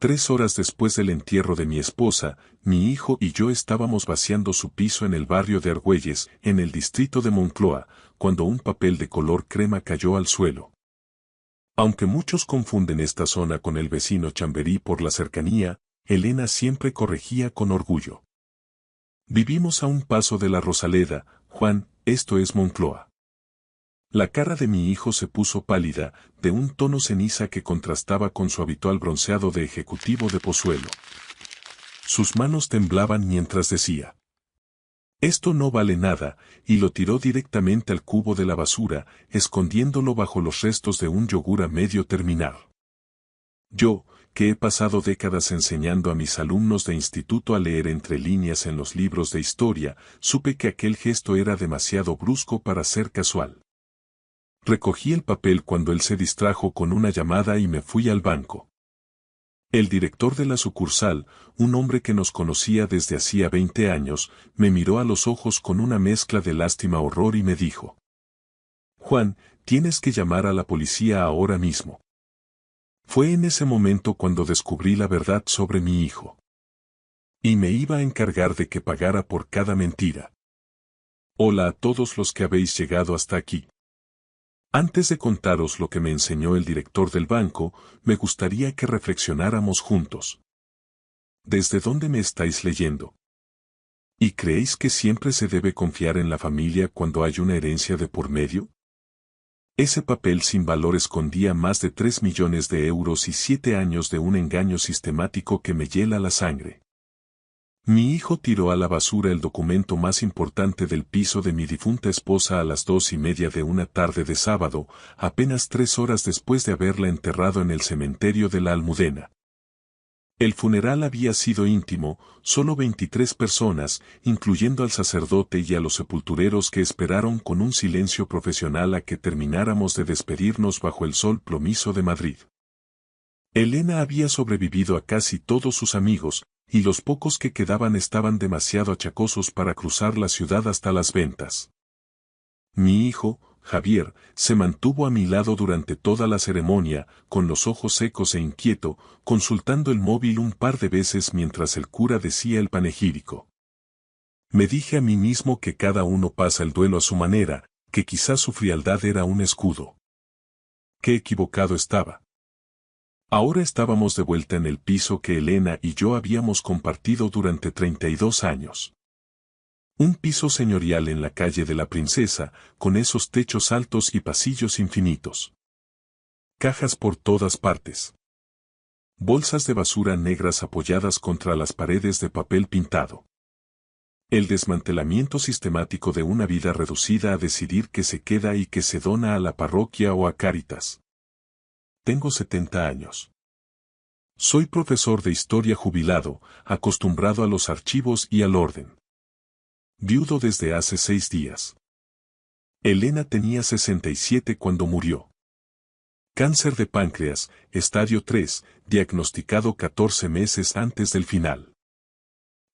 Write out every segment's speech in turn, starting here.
3 horas después del entierro de mi esposa, mi hijo y yo estábamos vaciando su piso en el barrio de Argüelles, en el distrito de Moncloa, cuando un papel de color crema cayó al suelo. Aunque muchos confunden esta zona con el vecino Chamberí por la cercanía, Elena siempre corregía con orgullo. Vivimos a un paso de la Rosaleda, Juan, esto es Moncloa. La cara de mi hijo se puso pálida, de un tono ceniza que contrastaba con su habitual bronceado de ejecutivo de Pozuelo. Sus manos temblaban mientras decía: esto no vale nada, y lo tiró directamente al cubo de la basura, escondiéndolo bajo los restos de un yogur a medio terminar. Yo, que he pasado décadas enseñando a mis alumnos de instituto a leer entre líneas en los libros de historia, supe que aquel gesto era demasiado brusco para ser casual. Recogí el papel cuando él se distrajo con una llamada y me fui al banco. El director de la sucursal, un hombre que nos conocía desde hacía 20 años, me miró a los ojos con una mezcla de lástima-horror y me dijo: Juan, tienes que llamar a la policía ahora mismo. Fue en ese momento cuando descubrí la verdad sobre mi hijo. Y me iba a encargar de que pagara por cada mentira. Hola a todos los que habéis llegado hasta aquí. Antes de contaros lo que me enseñó el director del banco, me gustaría que reflexionáramos juntos. ¿Desde dónde me estáis leyendo? ¿Y creéis que siempre se debe confiar en la familia cuando hay una herencia de por medio? Ese papel sin valor escondía más de 3 millones de euros y 7 años de un engaño sistemático que me hiela la sangre. Mi hijo tiró a la basura el documento más importante del piso de mi difunta esposa a las 2:30 de una tarde de sábado, apenas 3 horas después de haberla enterrado en el cementerio de la Almudena. El funeral había sido íntimo, solo 23 personas, incluyendo al sacerdote y a los sepultureros que esperaron con un silencio profesional a que termináramos de despedirnos bajo el sol plomizo de Madrid. Elena había sobrevivido a casi todos sus amigos, y los pocos que quedaban estaban demasiado achacosos para cruzar la ciudad hasta las ventas. Mi hijo, Javier, se mantuvo a mi lado durante toda la ceremonia, con los ojos secos e inquieto, consultando el móvil un par de veces mientras el cura decía el panegírico. Me dije a mí mismo que cada uno pasa el duelo a su manera, que quizás su frialdad era un escudo. Qué equivocado estaba. Ahora estábamos de vuelta en el piso que Elena y yo habíamos compartido durante 32 años. Un piso señorial en la calle de la Princesa, con esos techos altos y pasillos infinitos. Cajas por todas partes. Bolsas de basura negras apoyadas contra las paredes de papel pintado. El desmantelamiento sistemático de una vida reducida a decidir qué se queda y qué se dona a la parroquia o a Cáritas. Tengo 70 años. Soy profesor de historia jubilado, acostumbrado a los archivos y al orden. Viudo desde hace 6 días. Elena tenía 67 cuando murió. Cáncer de páncreas, estadio 3, diagnosticado 14 meses antes del final.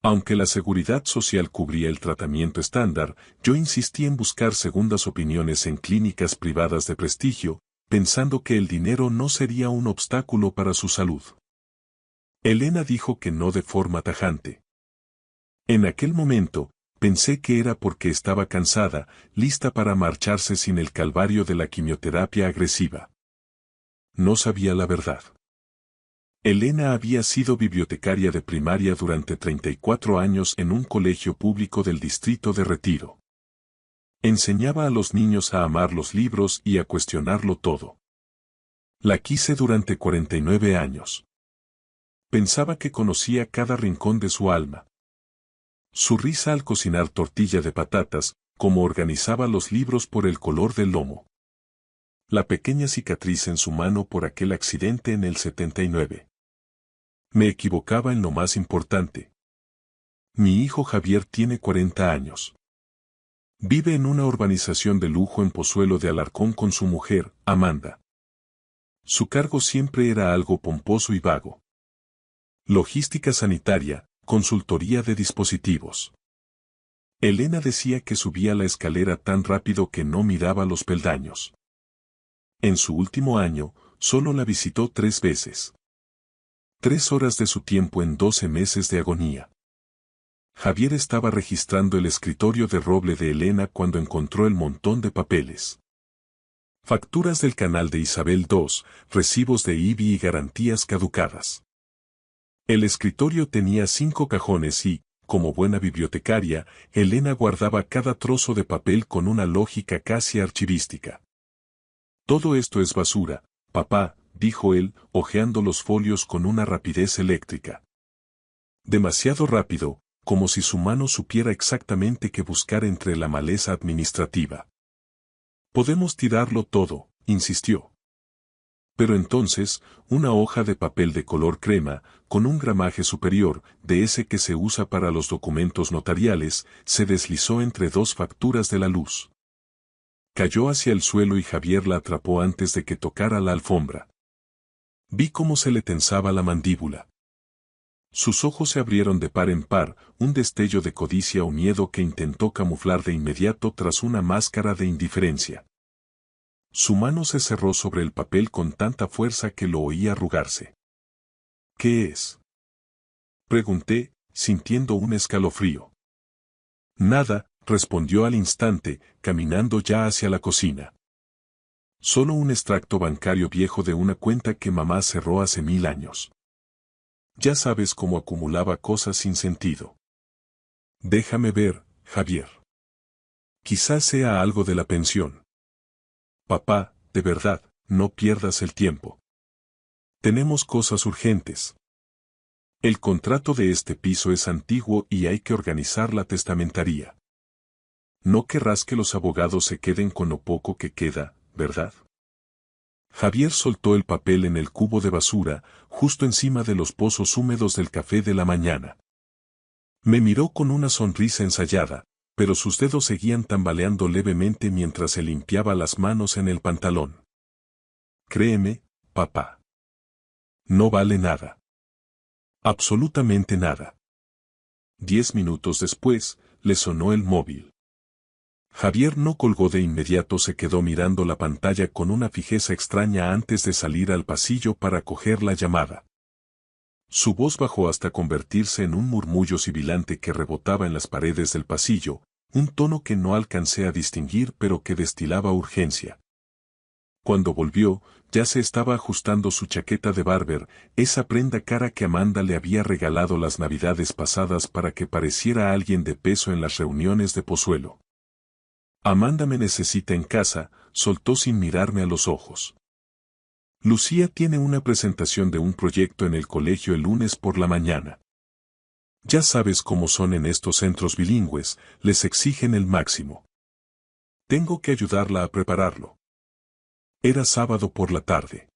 Aunque la seguridad social cubría el tratamiento estándar, yo insistí en buscar segundas opiniones en clínicas privadas de prestigio, pensando que el dinero no sería un obstáculo para su salud. Elena dijo que no de forma tajante. En aquel momento, pensé que era porque estaba cansada, lista para marcharse sin el calvario de la quimioterapia agresiva. No sabía la verdad. Elena había sido bibliotecaria de primaria durante 34 años en un colegio público del distrito de Retiro. Enseñaba a los niños a amar los libros y a cuestionarlo todo. La quise durante 49 años. Pensaba que conocía cada rincón de su alma. Su risa al cocinar tortilla de patatas, cómo organizaba los libros por el color del lomo. La pequeña cicatriz en su mano por aquel accidente en el 79. Me equivocaba en lo más importante. Mi hijo Javier tiene 40 años. Vive en una urbanización de lujo en Pozuelo de Alarcón con su mujer, Amanda. Su cargo siempre era algo pomposo y vago. Logística sanitaria, consultoría de dispositivos. Elena decía que subía la escalera tan rápido que no miraba los peldaños. En su último año, solo la visitó 3 veces. 3 horas de su tiempo en 12 meses de agonía. Javier estaba registrando el escritorio de roble de Elena cuando encontró el montón de papeles. Facturas del canal de Isabel II, recibos de IBI y garantías caducadas. El escritorio tenía 5 cajones y, como buena bibliotecaria, Elena guardaba cada trozo de papel con una lógica casi archivística. Todo esto es basura, papá, dijo él, hojeando los folios con una rapidez eléctrica. Demasiado rápido, como si su mano supiera exactamente qué buscar entre la maleza administrativa. Podemos tirarlo todo, insistió. Pero entonces, una hoja de papel de color crema, con un gramaje superior, de ese que se usa para los documentos notariales, se deslizó entre 2 facturas de la luz. Cayó hacia el suelo y Javier la atrapó antes de que tocara la alfombra. Vi cómo se le tensaba la mandíbula. Sus ojos se abrieron de par en par, un destello de codicia o miedo que intentó camuflar de inmediato tras una máscara de indiferencia. Su mano se cerró sobre el papel con tanta fuerza que lo oí arrugarse. ¿Qué es? Pregunté, sintiendo un escalofrío. Nada, respondió al instante, caminando ya hacia la cocina. Solo un extracto bancario viejo de una cuenta que mamá cerró hace 1000 años. Ya sabes cómo acumulaba cosas sin sentido. Déjame ver, Javier. Quizás sea algo de la pensión. Papá, de verdad, no pierdas el tiempo. Tenemos cosas urgentes. El contrato de este piso es antiguo y hay que organizar la testamentaría. No querrás que los abogados se queden con lo poco que queda, ¿verdad? Javier soltó el papel en el cubo de basura, justo encima de los pozos húmedos del café de la mañana. Me miró con una sonrisa ensayada, pero sus dedos seguían tambaleando levemente mientras se limpiaba las manos en el pantalón. Créeme, papá. No vale nada. Absolutamente nada. 10 minutos después, le sonó el móvil. Javier no colgó de inmediato, se quedó mirando la pantalla con una fijeza extraña antes de salir al pasillo para coger la llamada. Su voz bajó hasta convertirse en un murmullo sibilante que rebotaba en las paredes del pasillo, un tono que no alcancé a distinguir pero que destilaba urgencia. Cuando volvió, ya se estaba ajustando su chaqueta de barber, esa prenda cara que Amanda le había regalado las navidades pasadas para que pareciera alguien de peso en las reuniones de Pozuelo. Amanda me necesita en casa, soltó sin mirarme a los ojos. Lucía tiene una presentación de un proyecto en el colegio el lunes por la mañana. Ya sabes cómo son en estos centros bilingües, les exigen el máximo. Tengo que ayudarla a prepararlo. Era sábado por la tarde.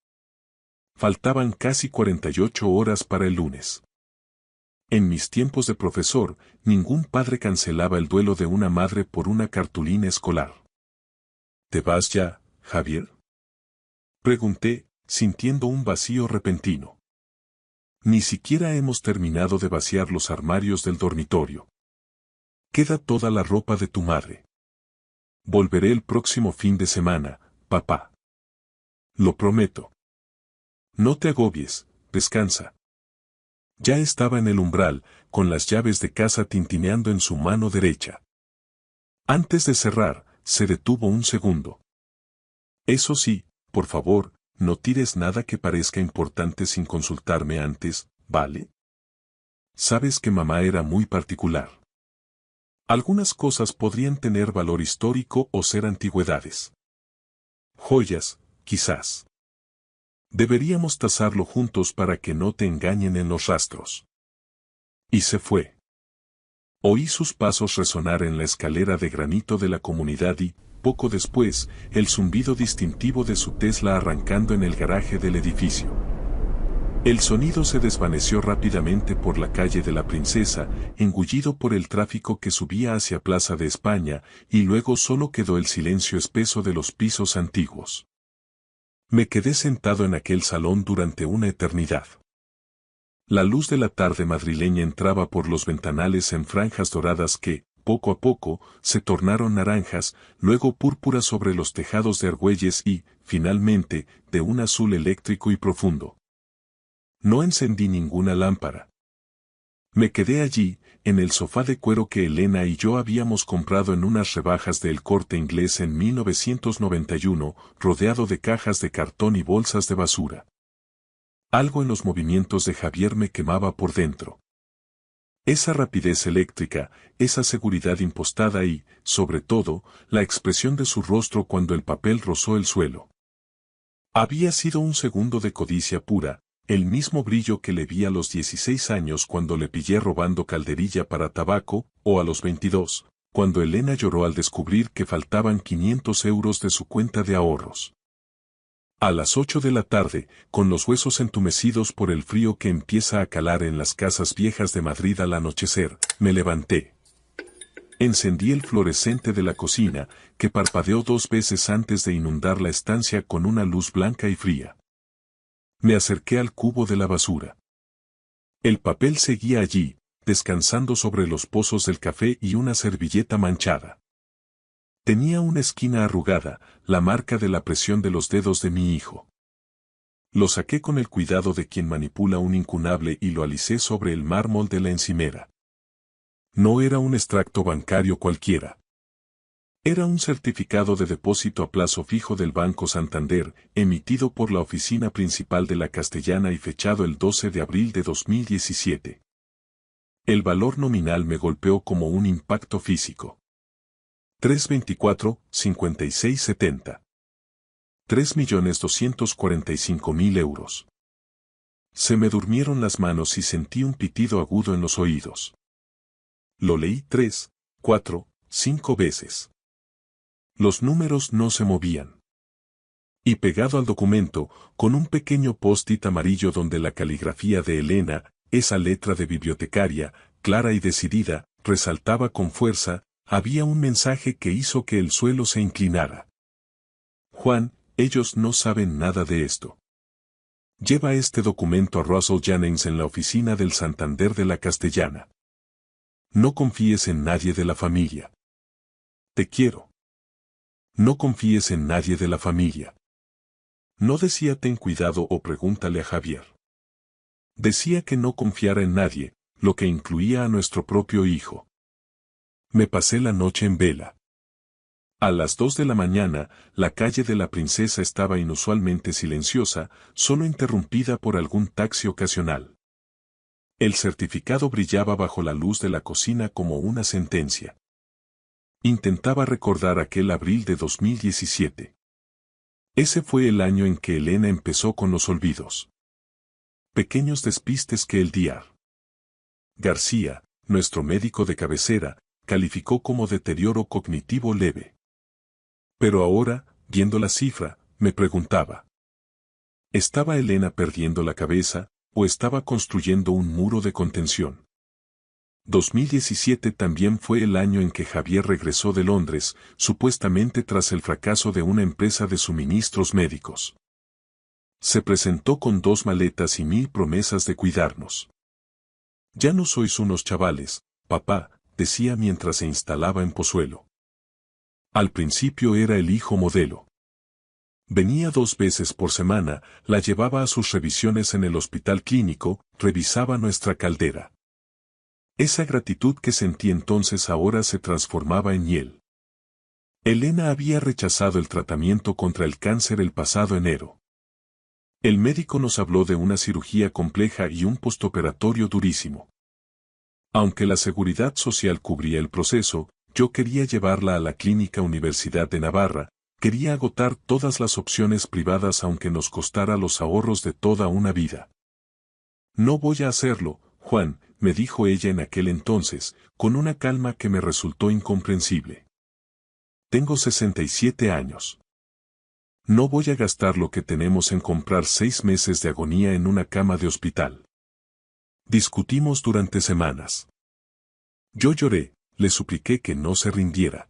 Faltaban casi 48 horas para el lunes. En mis tiempos de profesor, ningún padre cancelaba el duelo de una madre por una cartulina escolar. ¿Te vas ya, Javier? Pregunté, sintiendo un vacío repentino. Ni siquiera hemos terminado de vaciar los armarios del dormitorio. Queda toda la ropa de tu madre. Volveré el próximo fin de semana, papá. Lo prometo. No te agobies, descansa. Ya estaba en el umbral, con las llaves de casa tintineando en su mano derecha. Antes de cerrar, se detuvo un segundo. Eso sí, por favor, no tires nada que parezca importante sin consultarme antes, ¿vale? Sabes que mamá era muy particular. Algunas cosas podrían tener valor histórico o ser antigüedades. Joyas, quizás. Deberíamos tasarlo juntos para que no te engañen en los rastros. Y se fue. Oí sus pasos resonar en la escalera de granito de la comunidad y, poco después, el zumbido distintivo de su Tesla arrancando en el garaje del edificio. El sonido se desvaneció rápidamente por la calle de la Princesa, engullido por el tráfico que subía hacia Plaza de España, y luego solo quedó el silencio espeso de los pisos antiguos. Me quedé sentado en aquel salón durante una eternidad. La luz de la tarde madrileña entraba por los ventanales en franjas doradas que, poco a poco, se tornaron naranjas, luego púrpuras sobre los tejados de Argüelles y, finalmente, de un azul eléctrico y profundo. No encendí ninguna lámpara. Me quedé allí, en el sofá de cuero que Elena y yo habíamos comprado en unas rebajas del Corte Inglés en 1991, rodeado de cajas de cartón y bolsas de basura. Algo en los movimientos de Javier me quemaba por dentro. Esa rapidez eléctrica, esa seguridad impostada y, sobre todo, la expresión de su rostro cuando el papel rozó el suelo. Había sido un segundo de codicia pura, el mismo brillo que le vi a los 16 años cuando le pillé robando calderilla para tabaco, o a los 22, cuando Elena lloró al descubrir que faltaban 500 euros de su cuenta de ahorros. A las 8 de la tarde, con los huesos entumecidos por el frío que empieza a calar en las casas viejas de Madrid al anochecer, me levanté. Encendí el fluorescente de la cocina, que parpadeó 2 veces antes de inundar la estancia con una luz blanca y fría. Me acerqué al cubo de la basura. El papel seguía allí, descansando sobre los pozos del café y una servilleta manchada. Tenía una esquina arrugada, la marca de la presión de los dedos de mi hijo. Lo saqué con el cuidado de quien manipula un incunable y lo alicé sobre el mármol de la encimera. No era un extracto bancario cualquiera. Era un certificado de depósito a plazo fijo del Banco Santander, emitido por la oficina principal de la Castellana y fechado el 12 de abril de 2017. El valor nominal me golpeó como un impacto físico. 324,5670. 3.245.000 euros. Se me durmieron las manos y sentí un pitido agudo en los oídos. Lo leí 3, 4, 5 veces. Los números no se movían. Y pegado al documento, con un pequeño post-it amarillo donde la caligrafía de Elena, esa letra de bibliotecaria, clara y decidida, resaltaba con fuerza, había un mensaje que hizo que el suelo se inclinara. Juan, ellos no saben nada de esto. Lleva este documento a Russell Jennings en la oficina del Santander de la Castellana. No confíes en nadie de la familia. Te quiero. No confíes en nadie de la familia. No decía ten cuidado o pregúntale a Javier. Decía que no confiara en nadie, lo que incluía a nuestro propio hijo. Me pasé la noche en vela. A las 2 de la mañana, la calle de la Princesa estaba inusualmente silenciosa, solo interrumpida por algún taxi ocasional. El certificado brillaba bajo la luz de la cocina como una sentencia. Intentaba recordar aquel abril de 2017. Ese fue el año en que Elena empezó con los olvidos. Pequeños despistes que el Dr. García, nuestro médico de cabecera, calificó como deterioro cognitivo leve. Pero ahora, viendo la cifra, me preguntaba. ¿Estaba Elena perdiendo la cabeza, o estaba construyendo un muro de contención? 2017 también fue el año en que Javier regresó de Londres, supuestamente tras el fracaso de una empresa de suministros médicos. Se presentó con 2 maletas y 1000 promesas de cuidarnos. Ya no sois unos chavales, papá, decía mientras se instalaba en Pozuelo. Al principio era el hijo modelo. Venía 2 veces por semana, la llevaba a sus revisiones en el hospital clínico, revisaba nuestra caldera. Esa gratitud que sentí entonces ahora se transformaba en hiel. Elena había rechazado el tratamiento contra el cáncer el pasado enero. El médico nos habló de una cirugía compleja y un postoperatorio durísimo. Aunque la Seguridad Social cubría el proceso, yo quería llevarla a la Clínica Universidad de Navarra, quería agotar todas las opciones privadas aunque nos costara los ahorros de toda una vida. No voy a hacerlo, Juan, me dijo ella en aquel entonces, con una calma que me resultó incomprensible. Tengo 67 años. No voy a gastar lo que tenemos en comprar 6 meses de agonía en una cama de hospital. Discutimos durante semanas. Yo lloré, le supliqué que no se rindiera.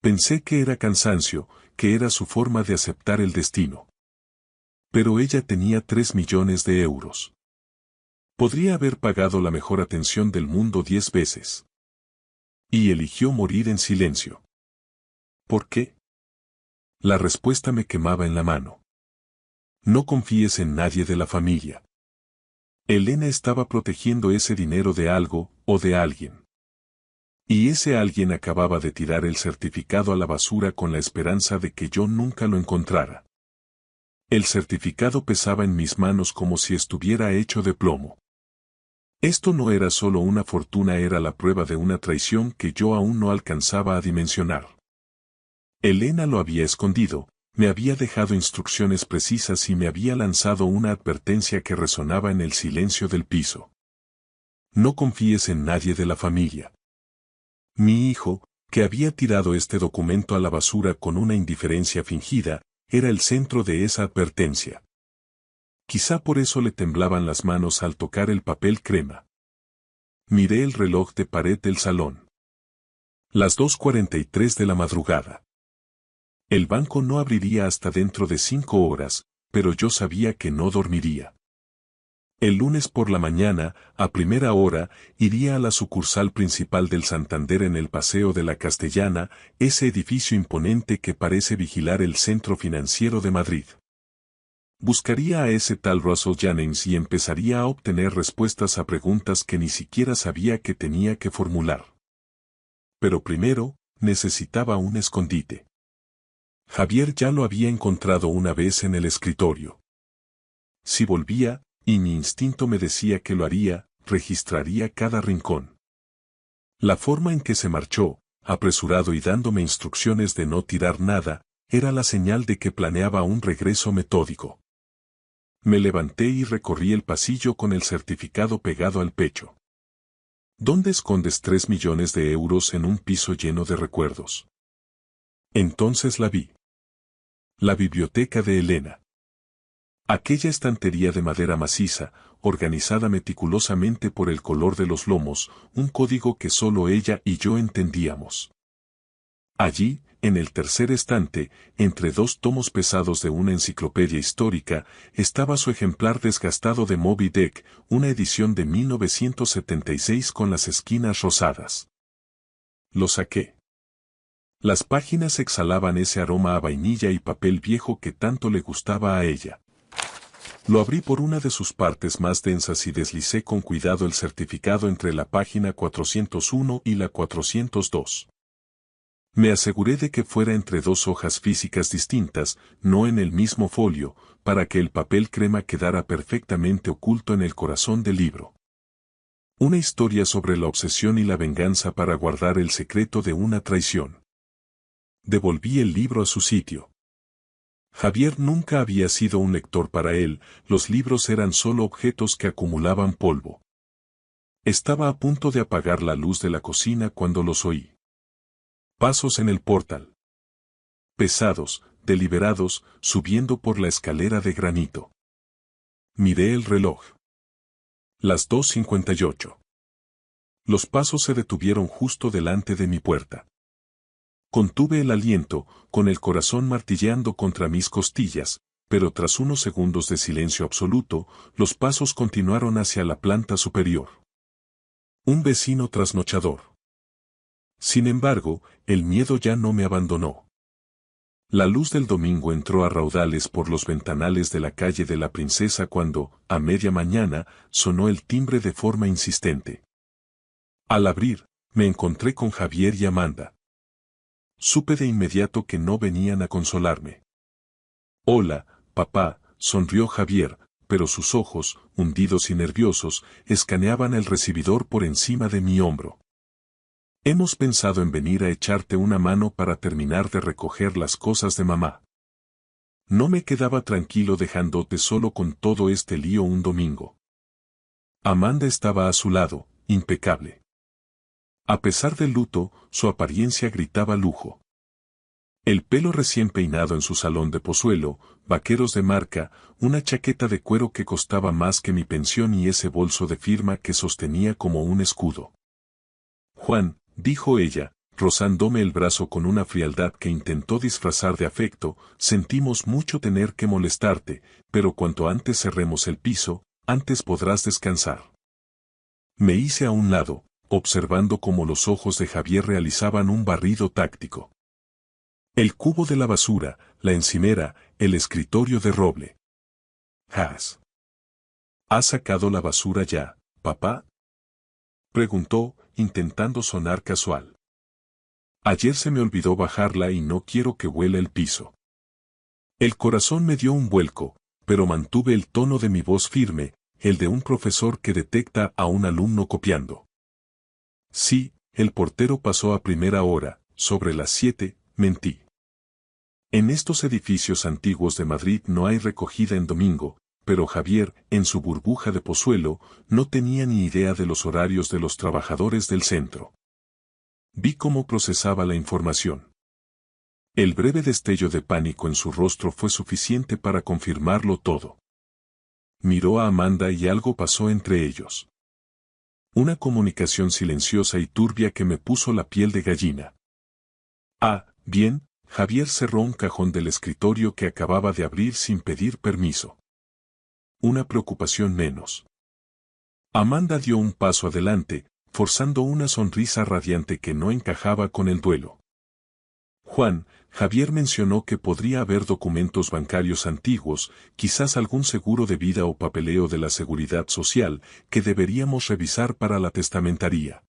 Pensé que era cansancio, que era su forma de aceptar el destino. Pero ella tenía 3 millones de euros. Podría haber pagado la mejor atención del mundo 10 veces. Y eligió morir en silencio. ¿Por qué? La respuesta me quemaba en la mano. No confíes en nadie de la familia. Elena estaba protegiendo ese dinero de algo, o de alguien. Y ese alguien acababa de tirar el certificado a la basura con la esperanza de que yo nunca lo encontrara. El certificado pesaba en mis manos como si estuviera hecho de plomo. Esto no era solo una fortuna, era la prueba de una traición que yo aún no alcanzaba a dimensionar. Elena lo había escondido, me había dejado instrucciones precisas y me había lanzado una advertencia que resonaba en el silencio del piso. No confíes en nadie de la familia. Mi hijo, que había tirado este documento a la basura con una indiferencia fingida, era el centro de esa advertencia. Quizá por eso le temblaban las manos al tocar el papel crema. Miré el reloj de pared del salón. Las 2:43 de la madrugada. El banco no abriría hasta dentro de 5 horas, pero yo sabía que no dormiría. El lunes por la mañana, a primera hora, iría a la sucursal principal del Santander en el Paseo de la Castellana, ese edificio imponente que parece vigilar el centro financiero de Madrid. Buscaría a ese tal Russell Jennings y empezaría a obtener respuestas a preguntas que ni siquiera sabía que tenía que formular. Pero primero, necesitaba un escondite. Javier ya lo había encontrado una vez en el escritorio. Si volvía, y mi instinto me decía que lo haría, registraría cada rincón. La forma en que se marchó, apresurado y dándome instrucciones de no tirar nada, era la señal de que planeaba un regreso metódico. Me levanté y recorrí el pasillo con el certificado pegado al pecho. ¿Dónde escondes 3 millones de euros en un piso lleno de recuerdos? Entonces la vi. La biblioteca de Elena. Aquella estantería de madera maciza, organizada meticulosamente por el color de los lomos, un código que solo ella y yo entendíamos. Allí, en el tercer estante, entre 2 tomos pesados de una enciclopedia histórica, estaba su ejemplar desgastado de Moby Dick, una edición de 1976 con las esquinas rosadas. Lo saqué. Las páginas exhalaban ese aroma a vainilla y papel viejo que tanto le gustaba a ella. Lo abrí por una de sus partes más densas y deslicé con cuidado el certificado entre la página 401 y la 402. Me aseguré de que fuera entre 2 hojas físicas distintas, no en el mismo folio, para que el papel crema quedara perfectamente oculto en el corazón del libro. Una historia sobre la obsesión y la venganza para guardar el secreto de una traición. Devolví el libro a su sitio. Javier nunca había sido un lector para él, los libros eran solo objetos que acumulaban polvo. Estaba a punto de apagar la luz de la cocina cuando los oí. Pasos en el portal. Pesados, deliberados, subiendo por la escalera de granito. Miré el reloj. Las 2:58. Los pasos se detuvieron justo delante de mi puerta. Contuve el aliento, con el corazón martilleando contra mis costillas, pero tras unos segundos de silencio absoluto, los pasos continuaron hacia la planta superior. Un vecino trasnochador. Sin embargo, el miedo ya no me abandonó. La luz del domingo entró a raudales por los ventanales de la calle de la Princesa cuando, a media mañana, sonó el timbre de forma insistente. Al abrir, me encontré con Javier y Amanda. Supe de inmediato que no venían a consolarme. Hola, papá, sonrió Javier, pero sus ojos, hundidos y nerviosos, escaneaban el recibidor por encima de mi hombro. Hemos pensado en venir a echarte una mano para terminar de recoger las cosas de mamá. No me quedaba tranquilo dejándote solo con todo este lío un domingo. Amanda estaba a su lado, impecable. A pesar del luto, su apariencia gritaba lujo. El pelo recién peinado en su salón de Pozuelo, vaqueros de marca, una chaqueta de cuero que costaba más que mi pensión y ese bolso de firma que sostenía como un escudo. Juan, dijo ella, rozándome el brazo con una frialdad que intentó disfrazar de afecto, sentimos mucho tener que molestarte, pero cuanto antes cerremos el piso, antes podrás descansar. Me hice a un lado, observando cómo los ojos de Javier realizaban un barrido táctico. El cubo de la basura, la encimera, el escritorio de roble. Jas. ¿Has sacado la basura ya, papá? Preguntó, intentando sonar casual. Ayer se me olvidó bajarla y no quiero que huela el piso. El corazón me dio un vuelco, pero mantuve el tono de mi voz firme, el de un profesor que detecta a un alumno copiando. Sí, el portero pasó a primera hora, sobre las 7, mentí. En estos edificios antiguos de Madrid no hay recogida en domingo, pero Javier, en su burbuja de Pozuelo, no tenía ni idea de los horarios de los trabajadores del centro. Vi cómo procesaba la información. El breve destello de pánico en su rostro fue suficiente para confirmarlo todo. Miró a Amanda y algo pasó entre ellos. Una comunicación silenciosa y turbia que me puso la piel de gallina. Ah, bien, Javier cerró un cajón del escritorio que acababa de abrir sin pedir permiso. Una preocupación menos. Amanda dio un paso adelante, forzando una sonrisa radiante que no encajaba con el duelo. Juan, Javier mencionó que podría haber documentos bancarios antiguos, quizás algún seguro de vida o papeleo de la Seguridad Social, que deberíamos revisar para la testamentaría.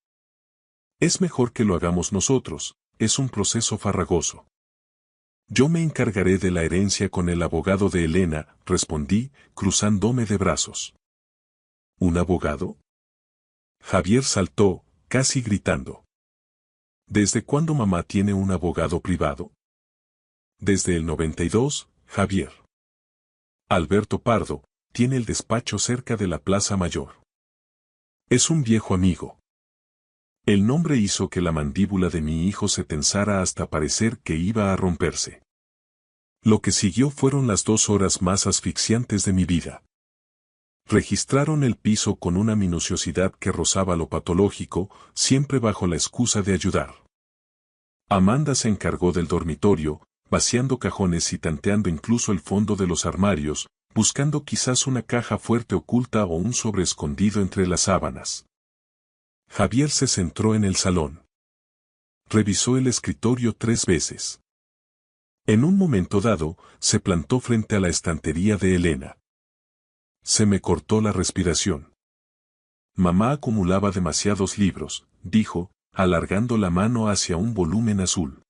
Es mejor que lo hagamos nosotros, es un proceso farragoso. Yo me encargaré de la herencia con el abogado de Elena, respondí, cruzándome de brazos. ¿Un abogado? Javier saltó, casi gritando. ¿Desde cuándo mamá tiene un abogado privado? Desde el 92, Javier. Alberto Pardo, tiene el despacho cerca de la Plaza Mayor. Es un viejo amigo. El nombre hizo que la mandíbula de mi hijo se tensara hasta parecer que iba a romperse. Lo que siguió fueron las 2 horas más asfixiantes de mi vida. Registraron el piso con una minuciosidad que rozaba lo patológico, siempre bajo la excusa de ayudar. Amanda se encargó del dormitorio, vaciando cajones y tanteando incluso el fondo de los armarios, buscando quizás una caja fuerte oculta o un sobre escondido entre las sábanas. Javier se centró en el salón. Revisó el escritorio 3 veces. En un momento dado, se plantó frente a la estantería de Elena. Se me cortó la respiración. Mamá acumulaba demasiados libros, dijo, alargando la mano hacia un volumen azul.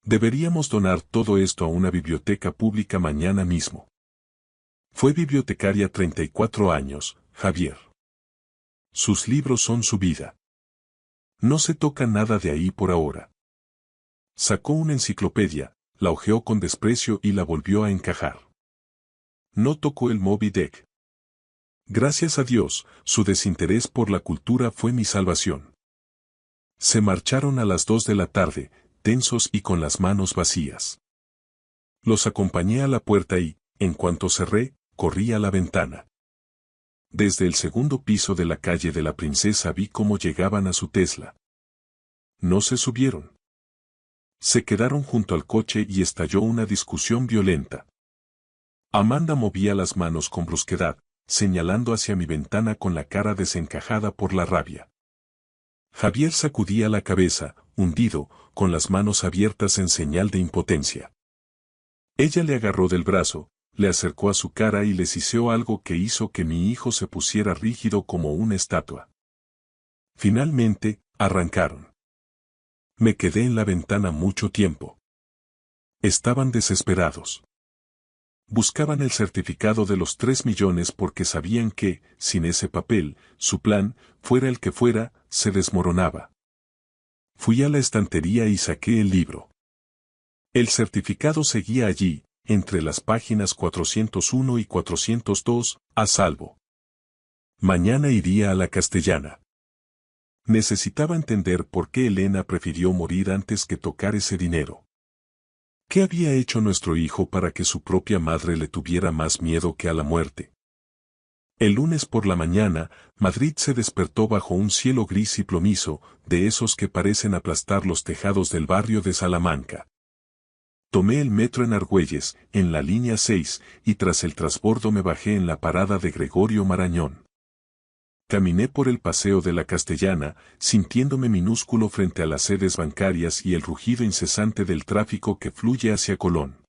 Deberíamos donar todo esto a una biblioteca pública mañana mismo. Fue bibliotecaria 34 años, Javier. Sus libros son su vida. No se toca nada de ahí por ahora. Sacó una enciclopedia, la hojeó con desprecio y la volvió a encajar. No tocó el Moby Dick. Gracias a Dios, su desinterés por la cultura fue mi salvación. Se marcharon a las 2 de la tarde, tensos y con las manos vacías. Los acompañé a la puerta y, en cuanto cerré, corrí a la ventana. Desde el segundo piso de la calle de la Princesa vi cómo llegaban a su Tesla. No se subieron. Se quedaron junto al coche y estalló una discusión violenta. Amanda movía las manos con brusquedad, señalando hacia mi ventana con la cara desencajada por la rabia. Javier sacudía la cabeza, hundido, con las manos abiertas en señal de impotencia. Ella le agarró del brazo, le acercó a su cara y le siseó algo que hizo que mi hijo se pusiera rígido como una estatua. Finalmente, arrancaron. Me quedé en la ventana mucho tiempo. Estaban desesperados. Buscaban el certificado de los 3 millones porque sabían que, sin ese papel, su plan, fuera el que fuera, se desmoronaba. Fui a la estantería y saqué el libro. El certificado seguía allí, entre las páginas 401 y 402, a salvo. Mañana iría a la Castellana. Necesitaba entender por qué Elena prefirió morir antes que tocar ese dinero. ¿Qué había hecho nuestro hijo para que su propia madre le tuviera más miedo que a la muerte? El lunes por la mañana, Madrid se despertó bajo un cielo gris y plomizo, de esos que parecen aplastar los tejados del barrio de Salamanca. Tomé el metro en Argüelles, en la línea 6, y tras el transbordo me bajé en la parada de Gregorio Marañón. Caminé por el paseo de la Castellana, sintiéndome minúsculo frente a las sedes bancarias y el rugido incesante del tráfico que fluye hacia Colón.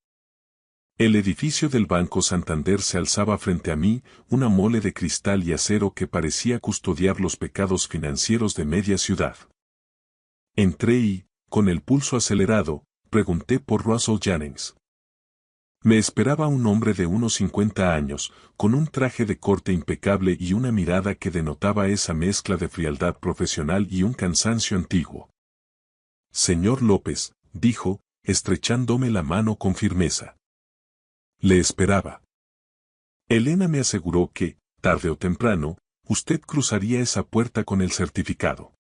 El edificio del Banco Santander se alzaba frente a mí, una mole de cristal y acero que parecía custodiar los pecados financieros de media ciudad. Entré y, con el pulso acelerado, pregunté por Russell Jennings. Me esperaba un hombre de unos 50 años, con un traje de corte impecable y una mirada que denotaba esa mezcla de frialdad profesional y un cansancio antiguo. Señor López, dijo, estrechándome la mano con firmeza. Le esperaba. Elena me aseguró que, tarde o temprano, usted cruzaría esa puerta con el certificado.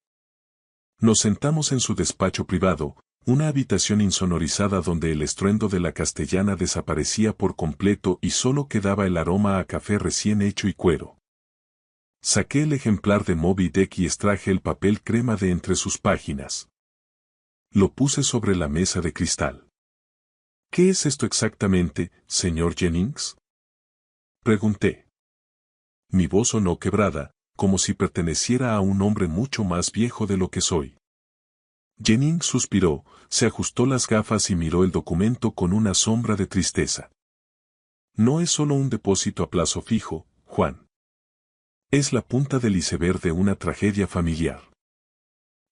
Nos sentamos en su despacho privado, una habitación insonorizada donde el estruendo de la castellana desaparecía por completo y solo quedaba el aroma a café recién hecho y cuero. Saqué el ejemplar de Moby Dick y extraje el papel crema de entre sus páginas. Lo puse sobre la mesa de cristal. ¿Qué es esto exactamente, señor Jennings? Pregunté. Mi voz sonó quebrada, como si perteneciera a un hombre mucho más viejo de lo que soy. Jennings suspiró, se ajustó las gafas y miró el documento con una sombra de tristeza. No es solo un depósito a plazo fijo, Juan. Es la punta del iceberg de una tragedia familiar.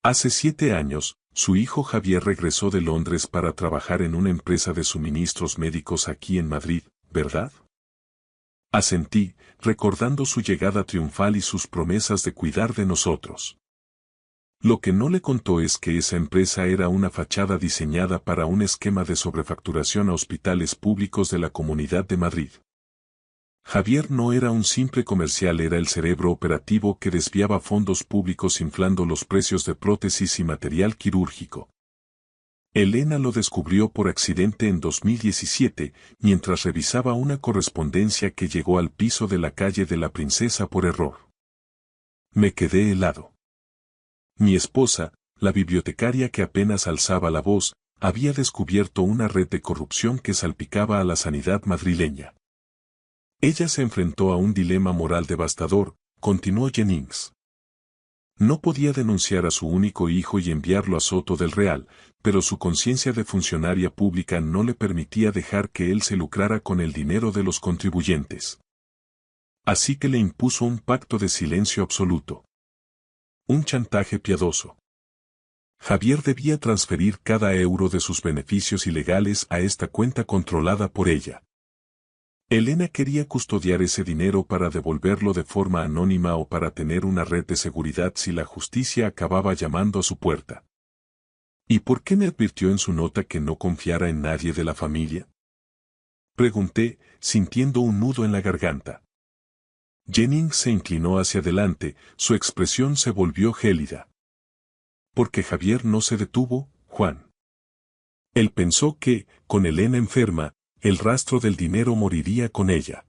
Hace 7 años, su hijo Javier regresó de Londres para trabajar en una empresa de suministros médicos aquí en Madrid, ¿verdad? Asentí, recordando su llegada triunfal y sus promesas de cuidar de nosotros. Lo que no le contó es que esa empresa era una fachada diseñada para un esquema de sobrefacturación a hospitales públicos de la Comunidad de Madrid. Javier no era un simple comercial, era el cerebro operativo que desviaba fondos públicos inflando los precios de prótesis y material quirúrgico. Elena lo descubrió por accidente en 2017, mientras revisaba una correspondencia que llegó al piso de la calle de la Princesa por error. Me quedé helado. Mi esposa, la bibliotecaria que apenas alzaba la voz, había descubierto una red de corrupción que salpicaba a la sanidad madrileña. Ella se enfrentó a un dilema moral devastador, continuó Jennings. No podía denunciar a su único hijo y enviarlo a Soto del Real, pero su conciencia de funcionaria pública no le permitía dejar que él se lucrara con el dinero de los contribuyentes. Así que le impuso un pacto de silencio absoluto. Un chantaje piadoso. Javier debía transferir cada euro de sus beneficios ilegales a esta cuenta controlada por ella. Elena quería custodiar ese dinero para devolverlo de forma anónima o para tener una red de seguridad si la justicia acababa llamando a su puerta. ¿Y por qué me advirtió en su nota que no confiara en nadie de la familia? Pregunté, sintiendo un nudo en la garganta. Jennings se inclinó hacia adelante, su expresión se volvió gélida. Porque Javier no se detuvo, Juan. Él pensó que, con Elena enferma, el rastro del dinero moriría con ella.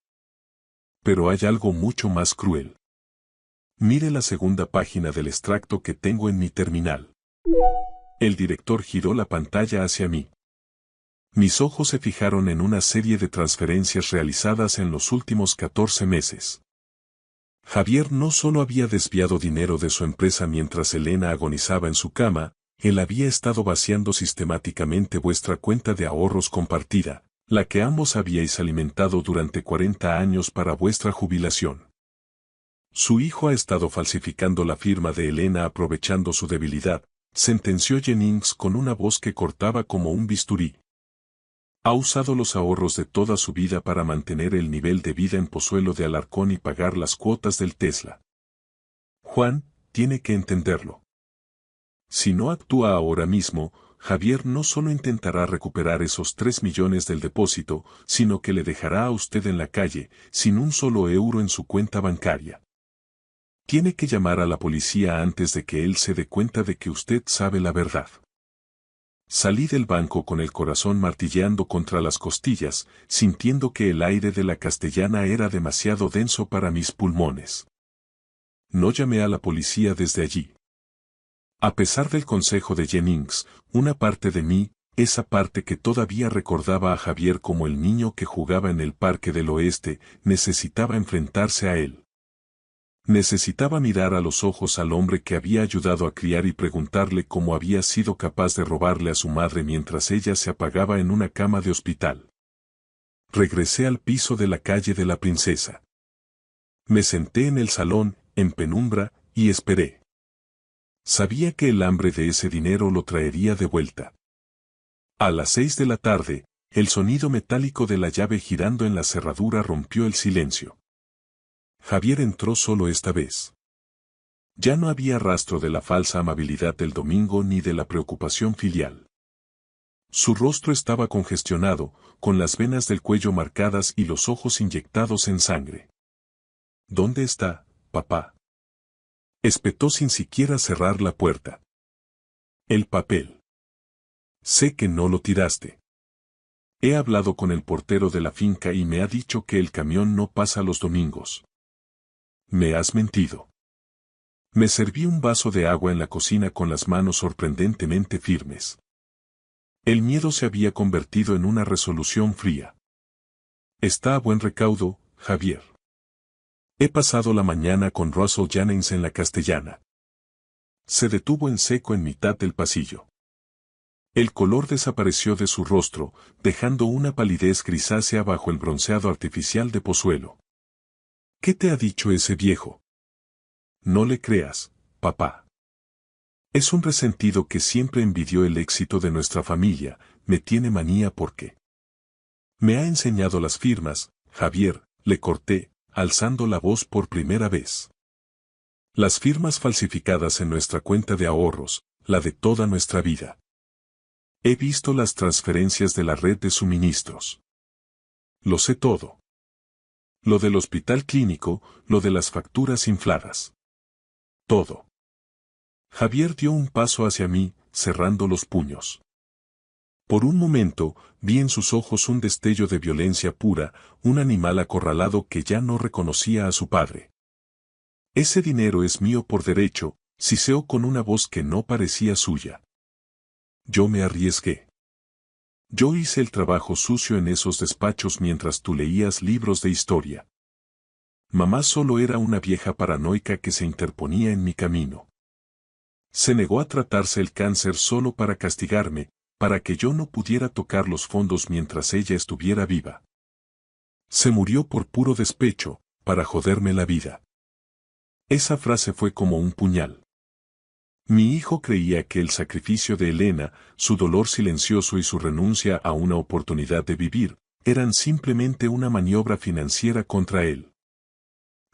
Pero hay algo mucho más cruel. Mire la segunda página del extracto que tengo en mi terminal. El director giró la pantalla hacia mí. Mis ojos se fijaron en una serie de transferencias realizadas en los últimos 14 meses. Javier no solo había desviado dinero de su empresa mientras Elena agonizaba en su cama, él había estado vaciando sistemáticamente vuestra cuenta de ahorros compartida, la que ambos habíais alimentado durante 40 años para vuestra jubilación. Su hijo ha estado falsificando la firma de Elena aprovechando su debilidad, sentenció Jennings con una voz que cortaba como un bisturí. Ha usado los ahorros de toda su vida para mantener el nivel de vida en Pozuelo de Alarcón y pagar las cuotas del Tesla. Juan, tiene que entenderlo. Si no actúa ahora mismo, Javier no solo intentará recuperar esos 3 millones del depósito, sino que le dejará a usted en la calle, sin un solo euro en su cuenta bancaria. Tiene que llamar a la policía antes de que él se dé cuenta de que usted sabe la verdad. Salí del banco con el corazón martilleando contra las costillas, sintiendo que el aire de la Castellana era demasiado denso para mis pulmones. No llamé a la policía desde allí. A pesar del consejo de Jennings, una parte de mí, esa parte que todavía recordaba a Javier como el niño que jugaba en el Parque del Oeste, necesitaba enfrentarse a él. Necesitaba mirar a los ojos al hombre que había ayudado a criar y preguntarle cómo había sido capaz de robarle a su madre mientras ella se apagaba en una cama de hospital. Regresé al piso de la calle de la Princesa. Me senté en el salón, en penumbra, y esperé. Sabía que el hambre de ese dinero lo traería de vuelta. A las 6 de la tarde, el sonido metálico de la llave girando en la cerradura rompió el silencio. Javier entró solo esta vez. Ya no había rastro de la falsa amabilidad del domingo ni de la preocupación filial. Su rostro estaba congestionado, con las venas del cuello marcadas y los ojos inyectados en sangre. ¿Dónde está, papá? Espetó sin siquiera cerrar la puerta. El papel. Sé que no lo tiraste. He hablado con el portero de la finca y me ha dicho que el camión no pasa los domingos. Me has mentido. Me serví un vaso de agua en la cocina con las manos sorprendentemente firmes. El miedo se había convertido en una resolución fría. Está a buen recaudo, Javier. He pasado la mañana con Russell Jennings en la Castellana. Se detuvo en seco en mitad del pasillo. El color desapareció de su rostro, dejando una palidez grisácea bajo el bronceado artificial de Pozuelo. ¿Qué te ha dicho ese viejo? No le creas, papá. Es un resentido que siempre envidió el éxito de nuestra familia, me tiene manía porque. Me ha enseñado las firmas, Javier, le corté, alzando la voz por primera vez. Las firmas falsificadas en nuestra cuenta de ahorros, la de toda nuestra vida. He visto las transferencias de la red de suministros. Lo sé todo. Lo del hospital clínico, lo de las facturas infladas. Todo. Javier dio un paso hacia mí, cerrando los puños. Por un momento, vi en sus ojos un destello de violencia pura, un animal acorralado que ya no reconocía a su padre. Ese dinero es mío por derecho, siseó con una voz que no parecía suya. Yo me arriesgué. Yo hice el trabajo sucio en esos despachos mientras tú leías libros de historia. Mamá solo era una vieja paranoica que se interponía en mi camino. Se negó a tratarse el cáncer solo para castigarme, para que yo no pudiera tocar los fondos mientras ella estuviera viva. Se murió por puro despecho, para joderme la vida. Esa frase fue como un puñal. Mi hijo creía que el sacrificio de Elena, su dolor silencioso y su renuncia a una oportunidad de vivir, eran simplemente una maniobra financiera contra él.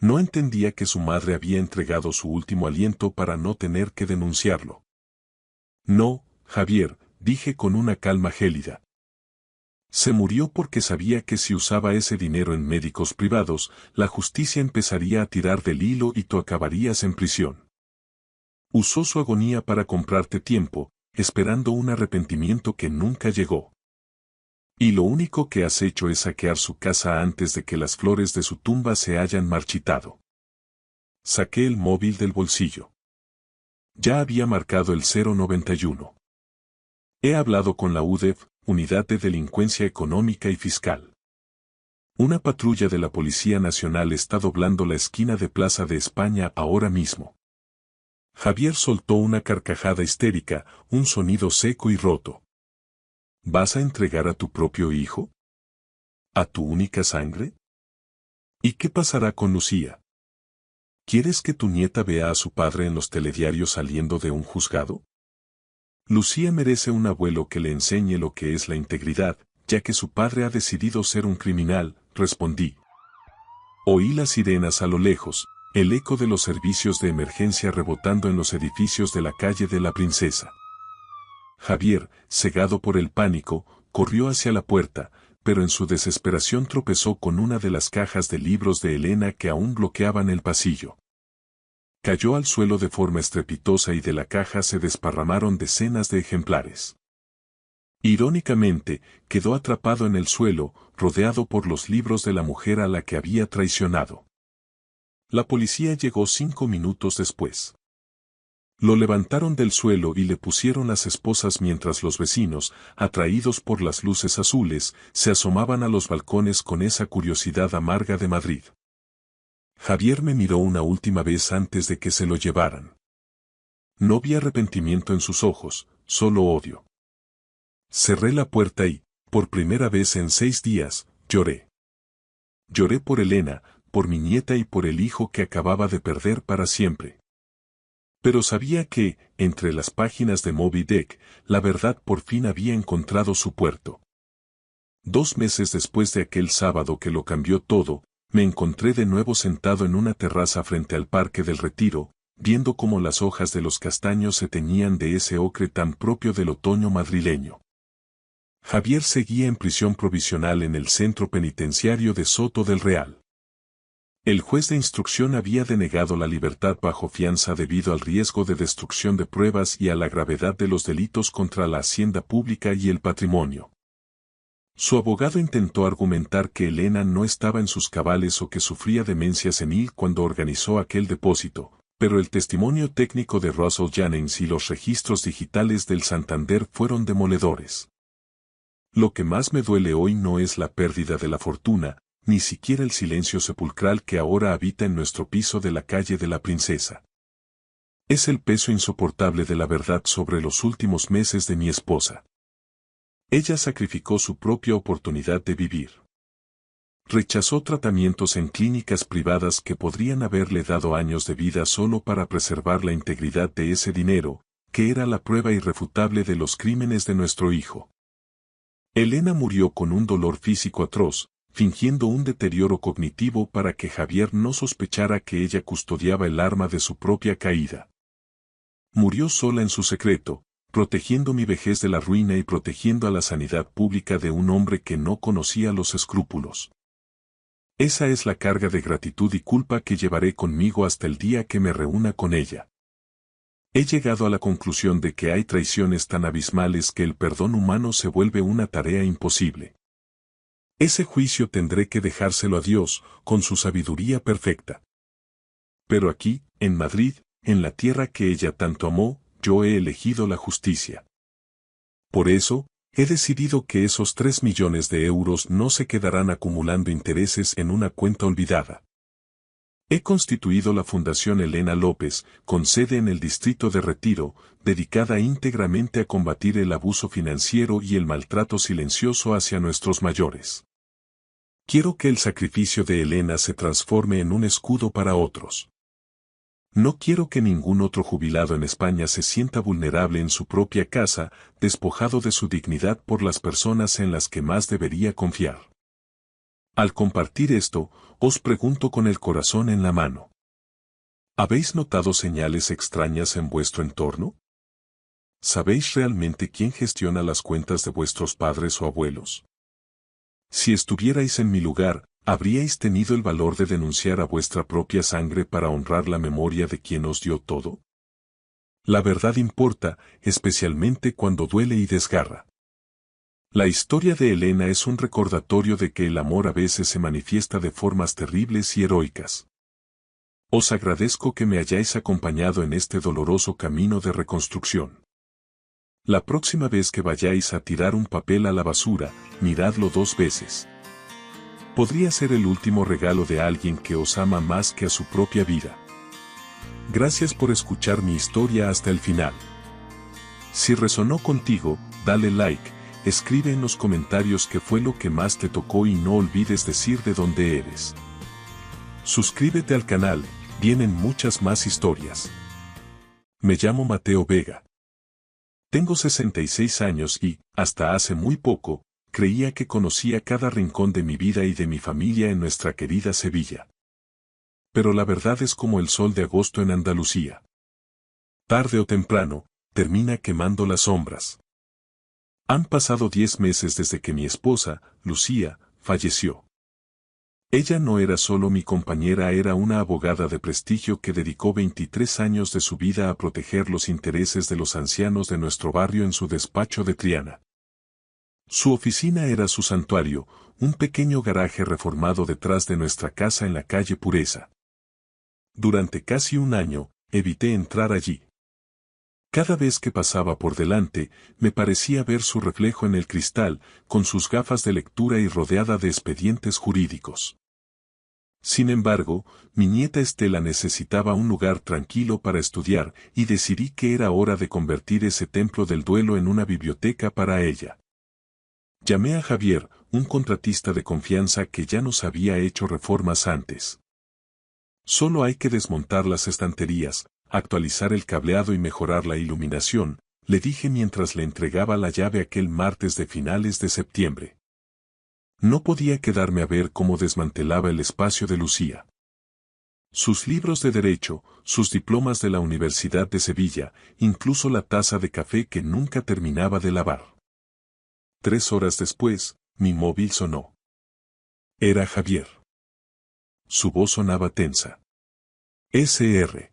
No entendía que su madre había entregado su último aliento para no tener que denunciarlo. No, Javier, dije con una calma gélida. Se murió porque sabía que si usaba ese dinero en médicos privados, la justicia empezaría a tirar del hilo y tú acabarías en prisión. Usó su agonía para comprarte tiempo, esperando un arrepentimiento que nunca llegó. Y lo único que has hecho es saquear su casa antes de que las flores de su tumba se hayan marchitado. Saqué el móvil del bolsillo. Ya había marcado el 091. He hablado con la UDEF, Unidad de Delincuencia Económica y Fiscal. Una patrulla de la Policía Nacional está doblando la esquina de Plaza de España ahora mismo. Javier soltó una carcajada histérica, un sonido seco y roto. ¿Vas a entregar a tu propio hijo? ¿A tu única sangre? ¿Y qué pasará con Lucía? ¿Quieres que tu nieta vea a su padre en los telediarios saliendo de un juzgado? Lucía merece un abuelo que le enseñe lo que es la integridad, ya que su padre ha decidido ser un criminal, respondí. Oí las sirenas a lo lejos, el eco de los servicios de emergencia rebotando en los edificios de la calle de la Princesa. Javier, cegado por el pánico, corrió hacia la puerta, pero en su desesperación tropezó con una de las cajas de libros de Elena que aún bloqueaban el pasillo. Cayó al suelo de forma estrepitosa y de la caja se desparramaron decenas de ejemplares. Irónicamente, quedó atrapado en el suelo, rodeado por los libros de la mujer a la que había traicionado. La policía llegó 5 minutos después. Lo levantaron del suelo y le pusieron las esposas mientras los vecinos, atraídos por las luces azules, se asomaban a los balcones con esa curiosidad amarga de Madrid. Javier me miró una última vez antes de que se lo llevaran. No vi arrepentimiento en sus ojos, solo odio. Cerré la puerta y, por primera vez en 6 días, Lloré. Lloré por Elena, por mi nieta y por el hijo que acababa de perder para siempre. Pero sabía que, entre las páginas de Moby Dick, la verdad por fin había encontrado su puerto. 2 meses después de aquel sábado que lo cambió todo, me encontré de nuevo sentado en una terraza frente al Parque del Retiro, viendo cómo las hojas de los castaños se teñían de ese ocre tan propio del otoño madrileño. Javier seguía en prisión provisional en el centro penitenciario de Soto del Real. El juez de instrucción había denegado la libertad bajo fianza debido al riesgo de destrucción de pruebas y a la gravedad de los delitos contra la hacienda pública y el patrimonio. Su abogado intentó argumentar que Elena no estaba en sus cabales o que sufría demencia senil cuando organizó aquel depósito, pero el testimonio técnico de Russell Jennings y los registros digitales del Santander fueron demoledores. Lo que más me duele hoy no es la pérdida de la fortuna, ni siquiera el silencio sepulcral que ahora habita en nuestro piso de la calle de la Princesa. Es el peso insoportable de la verdad sobre los últimos meses de mi esposa. Ella sacrificó su propia oportunidad de vivir. Rechazó tratamientos en clínicas privadas que podrían haberle dado años de vida solo para preservar la integridad de ese dinero, que era la prueba irrefutable de los crímenes de nuestro hijo. Elena murió con un dolor físico atroz, fingiendo un deterioro cognitivo para que Javier no sospechara que ella custodiaba el arma de su propia caída. Murió sola en su secreto, protegiendo mi vejez de la ruina y protegiendo a la sanidad pública de un hombre que no conocía los escrúpulos. Esa es la carga de gratitud y culpa que llevaré conmigo hasta el día que me reúna con ella. He llegado a la conclusión de que hay traiciones tan abismales que el perdón humano se vuelve una tarea imposible. Ese juicio tendré que dejárselo a Dios, con su sabiduría perfecta. Pero aquí, en Madrid, en la tierra que ella tanto amó, yo he elegido la justicia. Por eso, he decidido que esos 3 millones de euros no se quedarán acumulando intereses en una cuenta olvidada. He constituido la Fundación Elena López, con sede en el Distrito de Retiro, dedicada íntegramente a combatir el abuso financiero y el maltrato silencioso hacia nuestros mayores. Quiero que el sacrificio de Elena se transforme en un escudo para otros. No quiero que ningún otro jubilado en España se sienta vulnerable en su propia casa, despojado de su dignidad por las personas en las que más debería confiar. Al compartir esto, os pregunto con el corazón en la mano. ¿Habéis notado señales extrañas en vuestro entorno? ¿Sabéis realmente quién gestiona las cuentas de vuestros padres o abuelos? Si estuvierais en mi lugar, ¿habríais tenido el valor de denunciar a vuestra propia sangre para honrar la memoria de quien os dio todo? La verdad importa, especialmente cuando duele y desgarra. La historia de Elena es un recordatorio de que el amor a veces se manifiesta de formas terribles y heroicas. Os agradezco que me hayáis acompañado en este doloroso camino de reconstrucción. La próxima vez que vayáis a tirar un papel a la basura, miradlo 2 veces. Podría ser el último regalo de alguien que os ama más que a su propia vida. Gracias por escuchar mi historia hasta el final. Si resonó contigo, dale like, escribe en los comentarios qué fue lo que más te tocó y no olvides decir de dónde eres. Suscríbete al canal, vienen muchas más historias. Me llamo Mateo Vega. Tengo 66 años y, hasta hace muy poco, creía que conocía cada rincón de mi vida y de mi familia en nuestra querida Sevilla. Pero la verdad es como el sol de agosto en Andalucía. Tarde o temprano, termina quemando las sombras. Han pasado 10 meses desde que mi esposa, Lucía, falleció. Ella no era solo mi compañera, era una abogada de prestigio que dedicó 23 años de su vida a proteger los intereses de los ancianos de nuestro barrio en su despacho de Triana. Su oficina era su santuario, un pequeño garaje reformado detrás de nuestra casa en la calle Pureza. Durante casi un año, evité entrar allí. Cada vez que pasaba por delante, me parecía ver su reflejo en el cristal, con sus gafas de lectura y rodeada de expedientes jurídicos. Sin embargo, mi nieta Estela necesitaba un lugar tranquilo para estudiar y decidí que era hora de convertir ese templo del duelo en una biblioteca para ella. Llamé a Javier, un contratista de confianza que ya nos había hecho reformas antes. Solo hay que desmontar las estanterías, actualizar el cableado y mejorar la iluminación, le dije mientras le entregaba la llave aquel martes de finales de septiembre. No podía quedarme a ver cómo desmantelaba el espacio de Lucía. Sus libros de derecho, sus diplomas de la Universidad de Sevilla, incluso la taza de café que nunca terminaba de lavar. 3 horas después, mi móvil sonó. Era Javier. Su voz sonaba tensa. Sr.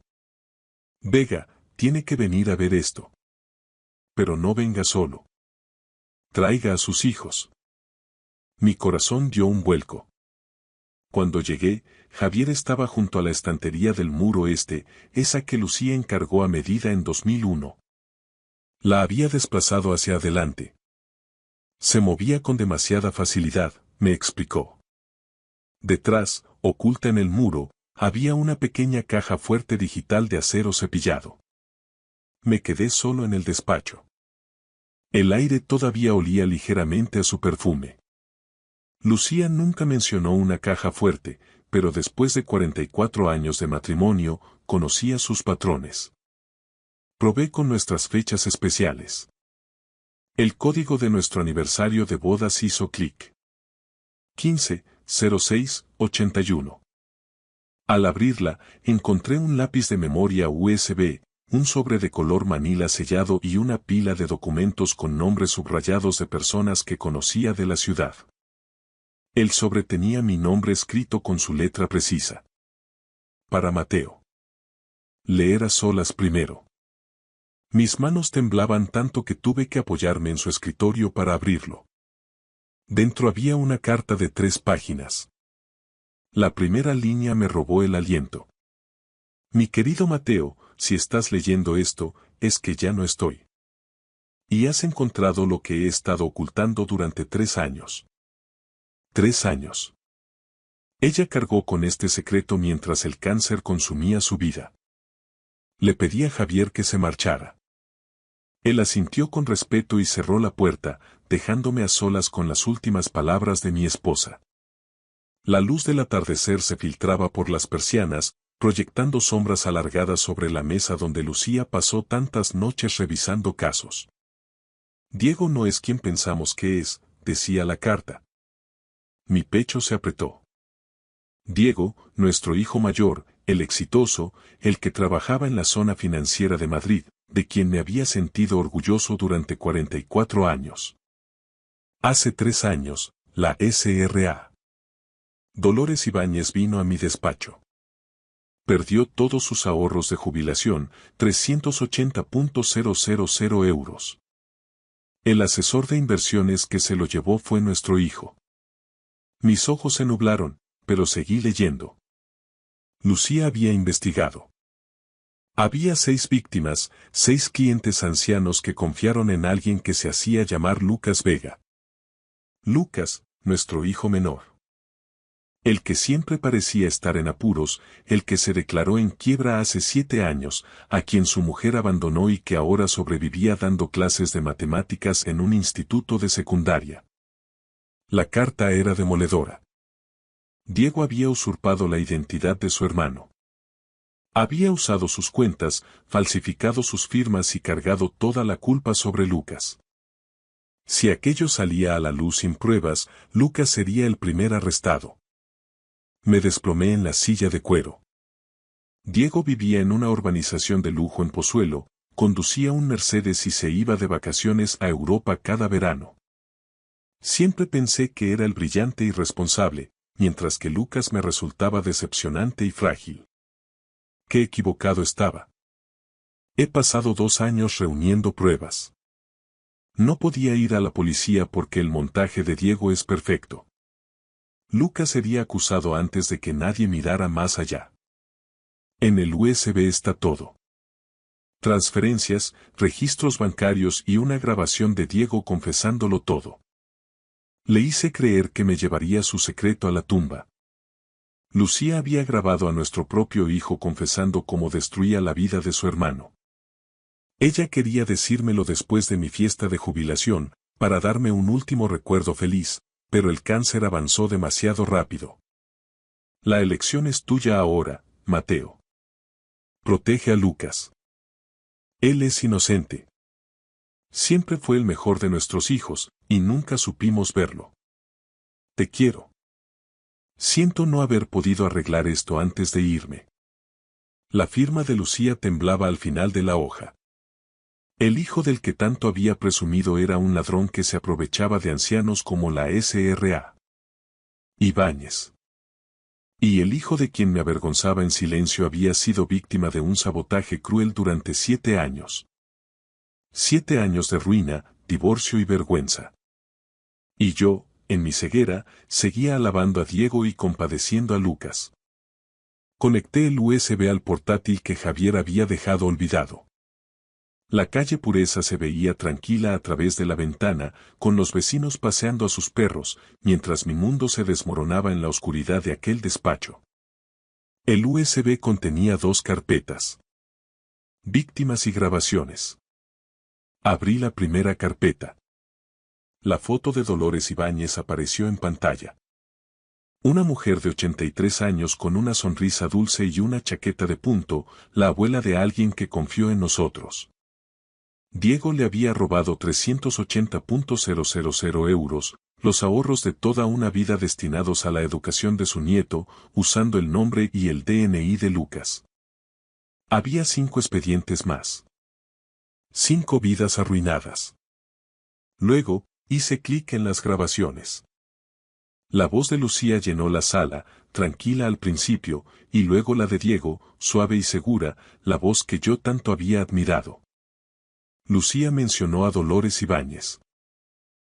Vega, tiene que venir a ver esto. Pero no venga solo. Traiga a sus hijos. Mi corazón dio un vuelco. Cuando llegué, Javier estaba junto a la estantería del muro este, esa que Lucía encargó a medida en 2001. La había desplazado hacia adelante. Se movía con demasiada facilidad, me explicó. Detrás, oculta en el muro, había una pequeña caja fuerte digital de acero cepillado. Me quedé solo en el despacho. El aire todavía olía ligeramente a su perfume. Lucía nunca mencionó una caja fuerte, pero después de 44 años de matrimonio, conocía sus patrones. Probé con nuestras fechas especiales. El código de nuestro aniversario de bodas hizo clic. 15-06-81. Al abrirla, encontré un lápiz de memoria USB, un sobre de color manila sellado y una pila de documentos con nombres subrayados de personas que conocía de la ciudad. El sobre tenía mi nombre escrito con su letra precisa. Para Mateo. Leer a solas primero. Mis manos temblaban tanto que tuve que apoyarme en su escritorio para abrirlo. Dentro había una carta de 3 páginas. La primera línea me robó el aliento. Mi querido Mateo, si estás leyendo esto, es que ya no estoy. Y has encontrado lo que he estado ocultando durante 3 años. 3 años. Ella cargó con este secreto mientras el cáncer consumía su vida. Le pedí a Javier que se marchara. Él asintió con respeto y cerró la puerta, dejándome a solas con las últimas palabras de mi esposa. La luz del atardecer se filtraba por las persianas, proyectando sombras alargadas sobre la mesa donde Lucía pasó tantas noches revisando casos. Diego no es quien pensamos que es, decía la carta. Mi pecho se apretó. Diego, nuestro hijo mayor, el exitoso, el que trabajaba en la zona financiera de Madrid, de quien me había sentido orgulloso durante 44 años. Hace 3 años, la SRA. Dolores Ibáñez vino a mi despacho. Perdió todos sus ahorros de jubilación, 380.000 euros. El asesor de inversiones que se lo llevó fue nuestro hijo. Mis ojos se nublaron, pero seguí leyendo. Lucía había investigado. Había 6 víctimas, 6 clientes ancianos que confiaron en alguien que se hacía llamar Lucas Vega. Lucas, nuestro hijo menor. El que siempre parecía estar en apuros, el que se declaró en quiebra hace 7 años, a quien su mujer abandonó y que ahora sobrevivía dando clases de matemáticas en un instituto de secundaria. La carta era demoledora. Diego había usurpado la identidad de su hermano. Había usado sus cuentas, falsificado sus firmas y cargado toda la culpa sobre Lucas. Si aquello salía a la luz sin pruebas, Lucas sería el primer arrestado. Me desplomé en la silla de cuero. Diego vivía en una urbanización de lujo en Pozuelo, conducía un Mercedes y se iba de vacaciones a Europa cada verano. Siempre pensé que era el brillante y responsable, mientras que Lucas me resultaba decepcionante y frágil. Qué equivocado estaba. He pasado 2 años reuniendo pruebas. No podía ir a la policía porque el montaje de Diego es perfecto. Lucas sería acusado antes de que nadie mirara más allá. En el USB está todo. Transferencias, registros bancarios y una grabación de Diego confesándolo todo. Le hice creer que me llevaría su secreto a la tumba. Lucía había grabado a nuestro propio hijo confesando cómo destruía la vida de su hermano. Ella quería decírmelo después de mi fiesta de jubilación, para darme un último recuerdo feliz, pero el cáncer avanzó demasiado rápido. La elección es tuya ahora, Mateo. Protege a Lucas. Él es inocente. Siempre fue el mejor de nuestros hijos, y nunca supimos verlo. Te quiero. Siento no haber podido arreglar esto antes de irme. La firma de Lucía temblaba al final de la hoja. El hijo del que tanto había presumido era un ladrón que se aprovechaba de ancianos como la S.R.A. Ibáñez. Y el hijo de quien me avergonzaba en silencio había sido víctima de un sabotaje cruel durante 7 años. 7 años de ruina, divorcio y vergüenza. Y yo, en mi ceguera, seguía alabando a Diego y compadeciendo a Lucas. Conecté el USB al portátil que Javier había dejado olvidado. La calle Pureza se veía tranquila a través de la ventana, con los vecinos paseando a sus perros, mientras mi mundo se desmoronaba en la oscuridad de aquel despacho. El USB contenía 2 carpetas. Víctimas y grabaciones. Abrí la primera carpeta. La foto de Dolores Ibáñez apareció en pantalla. Una mujer de 83 años con una sonrisa dulce y una chaqueta de punto, la abuela de alguien que confió en nosotros. Diego le había robado 380.000 euros, los ahorros de toda una vida destinados a la educación de su nieto, usando el nombre y el DNI de Lucas. Había 5 expedientes más. 5 vidas arruinadas. Luego, hice clic en las grabaciones. La voz de Lucía llenó la sala, tranquila al principio, y luego la de Diego, suave y segura, la voz que yo tanto había admirado. Lucía mencionó a Dolores Ibáñez.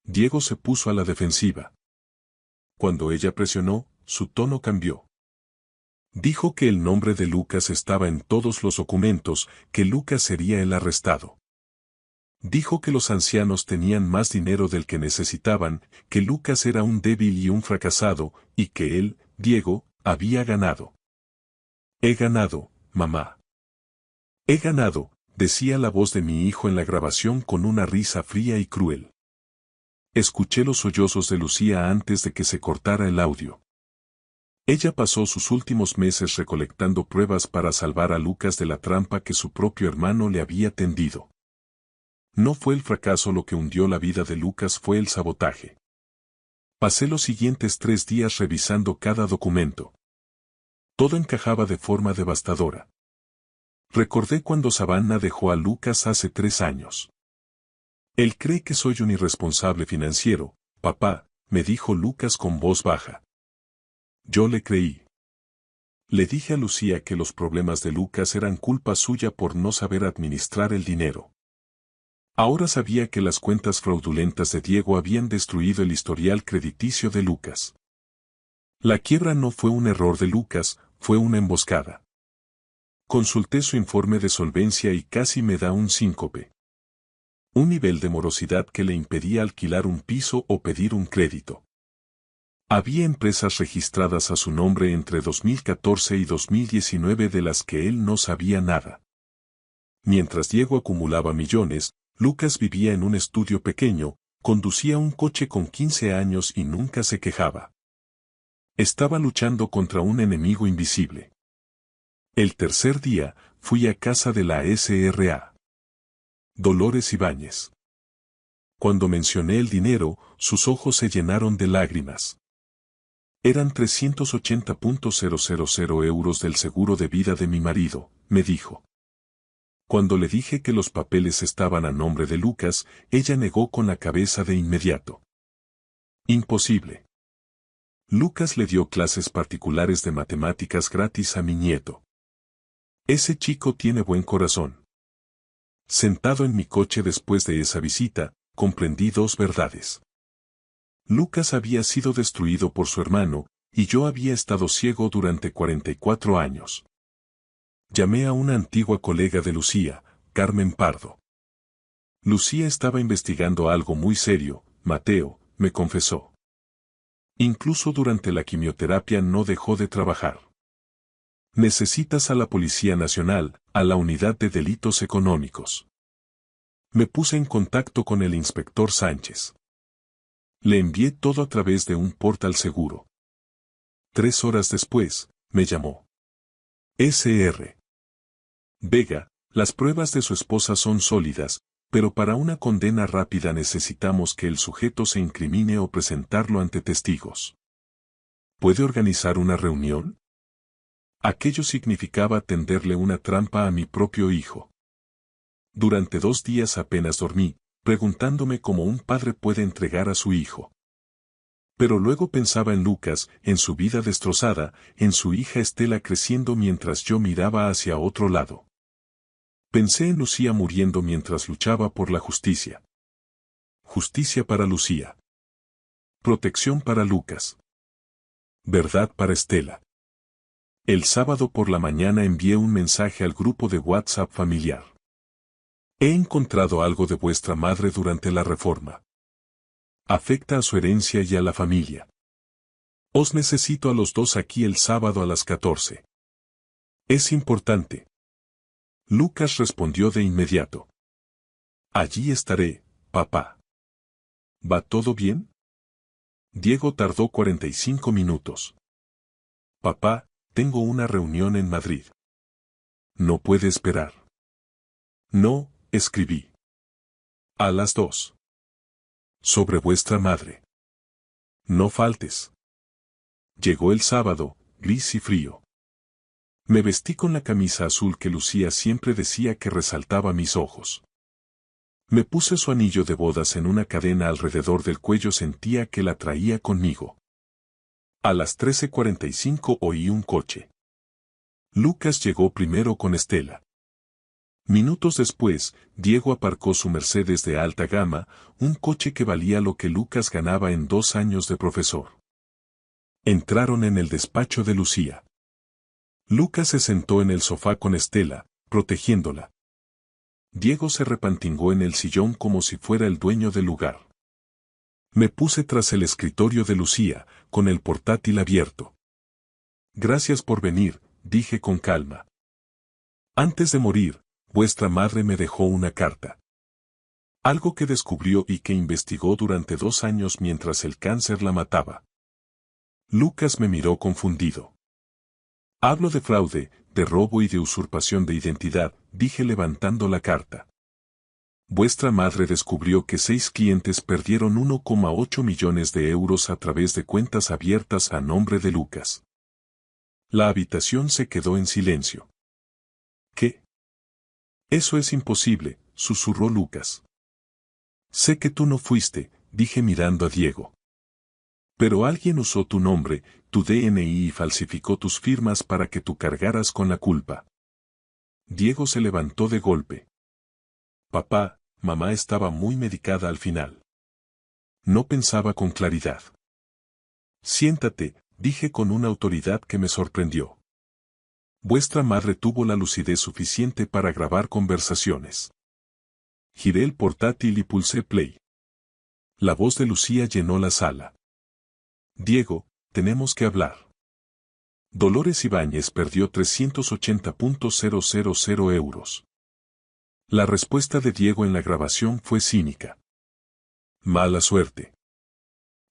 Diego se puso a la defensiva. Cuando ella presionó, su tono cambió. Dijo que el nombre de Lucas estaba en todos los documentos, que Lucas sería el arrestado. Dijo que los ancianos tenían más dinero del que necesitaban, que Lucas era un débil y un fracasado, y que él, Diego, había ganado. He ganado, mamá. He ganado, decía la voz de mi hijo en la grabación con una risa fría y cruel. Escuché los sollozos de Lucía antes de que se cortara el audio. Ella pasó sus últimos meses recolectando pruebas para salvar a Lucas de la trampa que su propio hermano le había tendido. No fue el fracaso lo que hundió la vida de Lucas, fue el sabotaje. Pasé los siguientes 3 días revisando cada documento. Todo encajaba de forma devastadora. Recordé cuando Savannah dejó a Lucas hace 3 años. Él cree que soy un irresponsable financiero, papá, me dijo Lucas con voz baja. Yo le creí. Le dije a Lucía que los problemas de Lucas eran culpa suya por no saber administrar el dinero. Ahora sabía que las cuentas fraudulentas de Diego habían destruido el historial crediticio de Lucas. La quiebra no fue un error de Lucas, fue una emboscada. Consulté su informe de solvencia y casi me da un síncope. Un nivel de morosidad que le impedía alquilar un piso o pedir un crédito. Había empresas registradas a su nombre entre 2014 y 2019 de las que él no sabía nada. Mientras Diego acumulaba millones, Lucas vivía en un estudio pequeño, conducía un coche con 15 años y nunca se quejaba. Estaba luchando contra un enemigo invisible. El tercer día, fui a casa de la S.R.A. Dolores Ibáñez. Cuando mencioné el dinero, sus ojos se llenaron de lágrimas. Eran 380.000 euros del seguro de vida de mi marido, me dijo. Cuando le dije que los papeles estaban a nombre de Lucas, ella negó con la cabeza de inmediato. Imposible. Lucas le dio clases particulares de matemáticas gratis a mi nieto. Ese chico tiene buen corazón. Sentado en mi coche después de esa visita, comprendí 2 verdades. Lucas había sido destruido por su hermano, y yo había estado ciego durante 44 años. Llamé a una antigua colega de Lucía, Carmen Pardo. Lucía estaba investigando algo muy serio, Mateo, me confesó. Incluso durante la quimioterapia no dejó de trabajar. Necesitas a la Policía Nacional, a la Unidad de Delitos Económicos. Me puse en contacto con el inspector Sánchez. Le envié todo a través de un portal seguro. 3 horas después, me llamó. Sr. Vega, las pruebas de su esposa son sólidas, pero para una condena rápida necesitamos que el sujeto se incrimine o presentarlo ante testigos. ¿Puede organizar una reunión? Aquello significaba tenderle una trampa a mi propio hijo. Durante 2 días apenas dormí, preguntándome cómo un padre puede entregar a su hijo. Pero luego pensaba en Lucas, en su vida destrozada, en su hija Estela creciendo mientras yo miraba hacia otro lado. Pensé en Lucía muriendo mientras luchaba por la justicia. Justicia para Lucía. Protección para Lucas. Verdad para Estela. El sábado por la mañana envié un mensaje al grupo de WhatsApp familiar. He encontrado algo de vuestra madre durante la reforma. Afecta a su herencia y a la familia. Os necesito a los dos aquí el sábado a las 14. Es importante. Lucas respondió de inmediato. Allí estaré, papá. ¿Va todo bien? Diego tardó 45 minutos. Papá, tengo una reunión en Madrid. No puede esperar. No, escribí. A las 2. Sobre vuestra madre. No faltes. Llegó el sábado, gris y frío. Me vestí con la camisa azul que Lucía siempre decía que resaltaba mis ojos. Me puse su anillo de bodas en una cadena alrededor del cuello, sentía que la traía conmigo. A las 13:45 oí un coche. Lucas llegó primero con Estela. Minutos después, Diego aparcó su Mercedes de alta gama, un coche que valía lo que Lucas ganaba en 2 años de profesor. Entraron en el despacho de Lucía. Lucas se sentó en el sofá con Estela, protegiéndola. Diego se repantingó en el sillón como si fuera el dueño del lugar. Me puse tras el escritorio de Lucía, con el portátil abierto. Gracias por venir, dije con calma. Antes de morir, vuestra madre me dejó una carta. Algo que descubrió y que investigó durante 2 años mientras el cáncer la mataba. Lucas me miró confundido. Hablo de fraude, de robo y de usurpación de identidad, dije levantando la carta. Vuestra madre descubrió que 6 clientes perdieron 1,8 millones de euros a través de cuentas abiertas a nombre de Lucas. La habitación se quedó en silencio. ¿Qué? Eso es imposible, susurró Lucas. Sé que tú no fuiste, dije mirando a Diego. Pero alguien usó tu nombre, tu DNI y falsificó tus firmas para que tú cargaras con la culpa. Diego se levantó de golpe. Papá, mamá estaba muy medicada al final. No pensaba con claridad. Siéntate, dije con una autoridad que me sorprendió. Vuestra madre tuvo la lucidez suficiente para grabar conversaciones. Giré el portátil y pulsé play. La voz de Lucía llenó la sala. Diego, tenemos que hablar. Dolores Ibáñez perdió 380.000 euros. La respuesta de Diego en la grabación fue cínica. Mala suerte.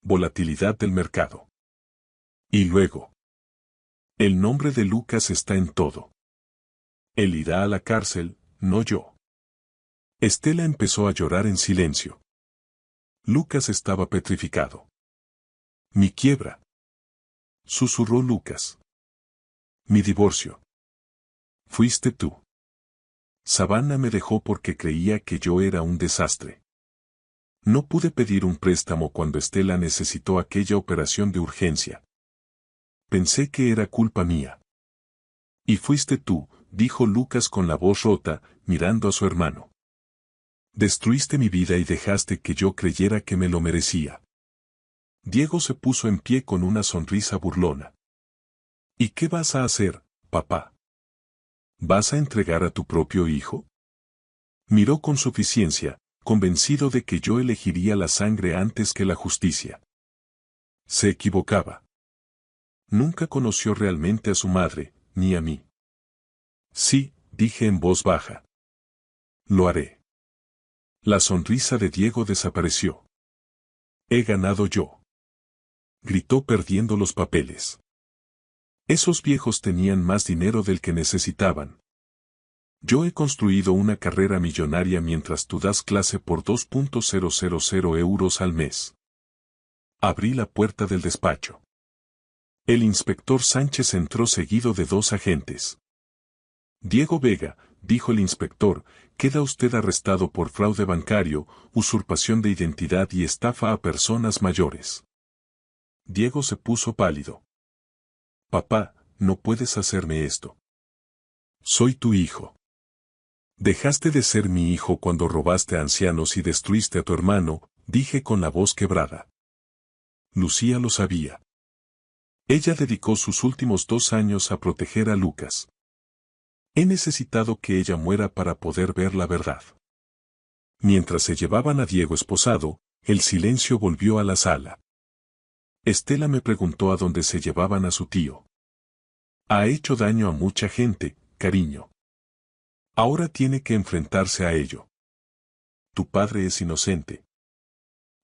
Volatilidad del mercado. Y luego. El nombre de Lucas está en todo. Él irá a la cárcel, no yo. Estela empezó a llorar en silencio. Lucas estaba petrificado. Mi quiebra. Susurró Lucas. Mi divorcio. Fuiste tú. Savannah me dejó porque creía que yo era un desastre. No pude pedir un préstamo cuando Estela necesitó aquella operación de urgencia. Pensé que era culpa mía. Y fuiste tú, dijo Lucas con la voz rota, mirando a su hermano. Destruiste mi vida y dejaste que yo creyera que me lo merecía. Diego se puso en pie con una sonrisa burlona. ¿Y qué vas a hacer, papá? ¿Vas a entregar a tu propio hijo? Miró con suficiencia, convencido de que yo elegiría la sangre antes que la justicia. Se equivocaba. Nunca conoció realmente a su madre, ni a mí. Sí, dije en voz baja. Lo haré. La sonrisa de Diego desapareció. He ganado yo. Gritó perdiendo los papeles. Esos viejos tenían más dinero del que necesitaban. Yo he construido una carrera millonaria mientras tú das clase por 2.000 euros al mes. Abrí la puerta del despacho. El inspector Sánchez entró seguido de 2 agentes. Diego Vega, dijo el inspector, queda usted arrestado por fraude bancario, usurpación de identidad y estafa a personas mayores. Diego se puso pálido. Papá, no puedes hacerme esto. Soy tu hijo. Dejaste de ser mi hijo cuando robaste a ancianos y destruiste a tu hermano, dije con la voz quebrada. Lucía lo sabía. Ella dedicó sus últimos 2 años a proteger a Lucas. He necesitado que ella muera para poder ver la verdad. Mientras se llevaban a Diego esposado, el silencio volvió a la sala. Estela me preguntó a dónde se llevaban a su tío. Ha hecho daño a mucha gente, cariño. Ahora tiene que enfrentarse a ello. Tu padre es inocente.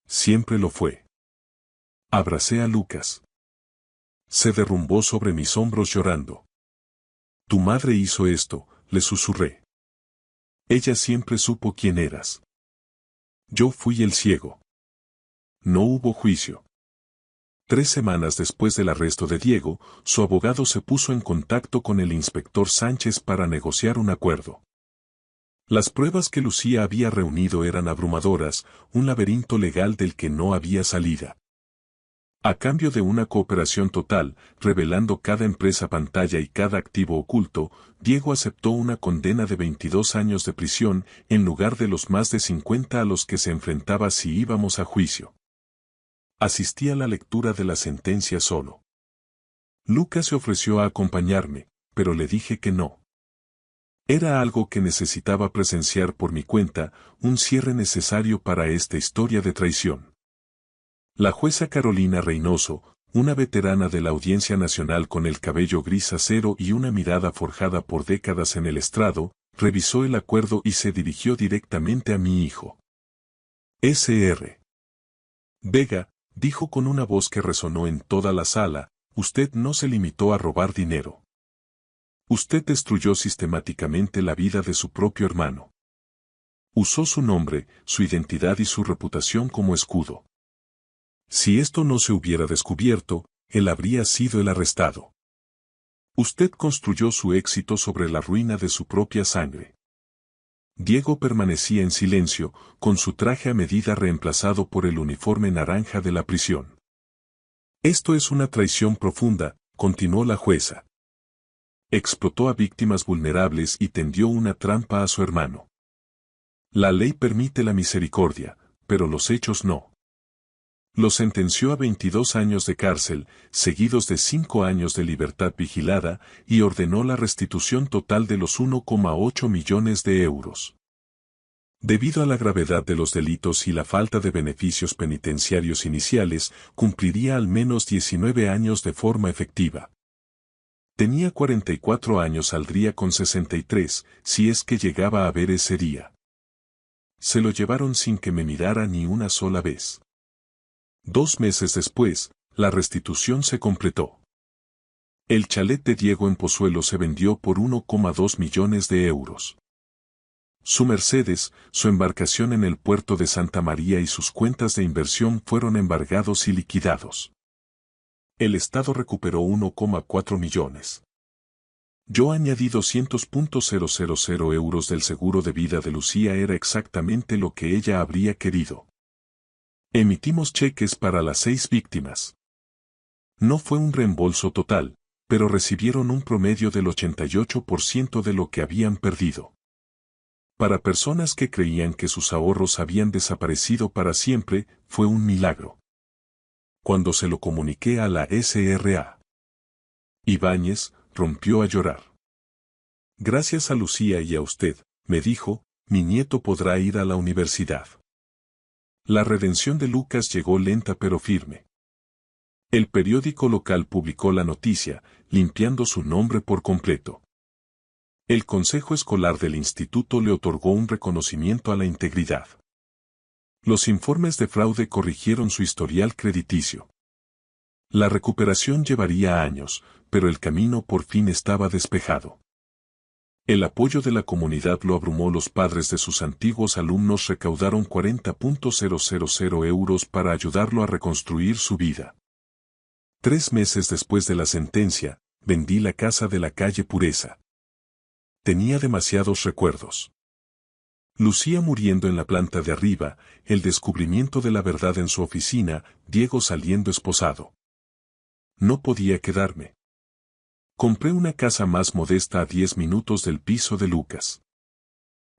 Siempre lo fue. Abracé a Lucas. Se derrumbó sobre mis hombros llorando. Tu madre hizo esto, le susurré. Ella siempre supo quién eras. Yo fui el ciego. No hubo juicio. 3 semanas después del arresto de Diego, su abogado se puso en contacto con el inspector Sánchez para negociar un acuerdo. Las pruebas que Lucía había reunido eran abrumadoras, un laberinto legal del que no había salida. A cambio de una cooperación total, revelando cada empresa pantalla y cada activo oculto, Diego aceptó una condena de 22 años de prisión en lugar de los más de 50 a los que se enfrentaba si íbamos a juicio. Asistí a la lectura de la sentencia solo. Lucas se ofreció a acompañarme, pero le dije que no. Era algo que necesitaba presenciar por mi cuenta, un cierre necesario para esta historia de traición. La jueza Carolina Reynoso, una veterana de la Audiencia Nacional con el cabello gris acero y una mirada forjada por décadas en el estrado, revisó el acuerdo y se dirigió directamente a mi hijo. Sr. Vega, dijo con una voz que resonó en toda la sala, usted no se limitó a robar dinero. Usted destruyó sistemáticamente la vida de su propio hermano. Usó su nombre, su identidad y su reputación como escudo. Si esto no se hubiera descubierto, él habría sido el arrestado. Usted construyó su éxito sobre la ruina de su propia sangre. Diego permanecía en silencio, con su traje a medida reemplazado por el uniforme naranja de la prisión. Esto es una traición profunda, continuó la jueza. Explotó a víctimas vulnerables y tendió una trampa a su hermano. La ley permite la misericordia, pero los hechos no. Lo sentenció a 22 años de cárcel, seguidos de 5 años de libertad vigilada, y ordenó la restitución total de los 1,8 millones de euros. Debido a la gravedad de los delitos y la falta de beneficios penitenciarios iniciales, cumpliría al menos 19 años de forma efectiva. Tenía 44 años, saldría con 63, si es que llegaba a ver ese día. Se lo llevaron sin que me mirara ni una sola vez. 2 meses después, la restitución se completó. El chalet de Diego en Pozuelo se vendió por 1,2 millones de euros. Su Mercedes, su embarcación en el puerto de Santa María y sus cuentas de inversión fueron embargados y liquidados. El Estado recuperó 1,4 millones. Yo añadí 200.000 euros del seguro de vida de Lucía, era exactamente lo que ella habría querido. Emitimos cheques para las 6 víctimas. No fue un reembolso total, pero recibieron un promedio del 88% de lo que habían perdido. Para personas que creían que sus ahorros habían desaparecido para siempre, fue un milagro. Cuando se lo comuniqué a la SRA, Ibáñez rompió a llorar. Gracias a Lucía y a usted, me dijo, mi nieto podrá ir a la universidad. La redención de Lucas llegó lenta pero firme. El periódico local publicó la noticia, limpiando su nombre por completo. El consejo escolar del instituto le otorgó un reconocimiento a la integridad. Los informes de fraude corrigieron su historial crediticio. La recuperación llevaría años, pero el camino por fin estaba despejado. El apoyo de la comunidad lo abrumó. Los padres de sus antiguos alumnos recaudaron 40.000 euros para ayudarlo a reconstruir su vida. 3 meses después de la sentencia, vendí la casa de la calle Pureza. Tenía demasiados recuerdos. Lucía muriendo en la planta de arriba, el descubrimiento de la verdad en su oficina, Diego saliendo esposado. No podía quedarme. Compré una casa más modesta a 10 minutos del piso de Lucas.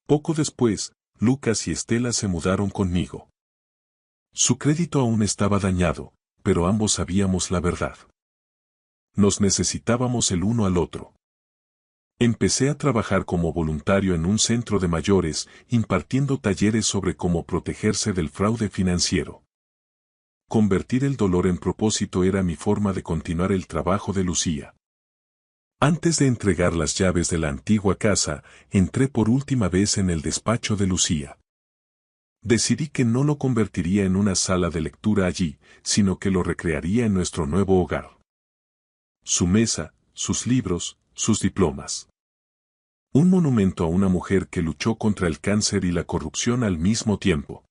Poco después, Lucas y Estela se mudaron conmigo. Su crédito aún estaba dañado, pero ambos sabíamos la verdad. Nos necesitábamos el uno al otro. Empecé a trabajar como voluntario en un centro de mayores, impartiendo talleres sobre cómo protegerse del fraude financiero. Convertir el dolor en propósito era mi forma de continuar el trabajo de Lucía. Antes de entregar las llaves de la antigua casa, entré por última vez en el despacho de Lucía. Decidí que no lo convertiría en una sala de lectura allí, sino que lo recrearía en nuestro nuevo hogar. Su mesa, sus libros, sus diplomas. Un monumento a una mujer que luchó contra el cáncer y la corrupción al mismo tiempo.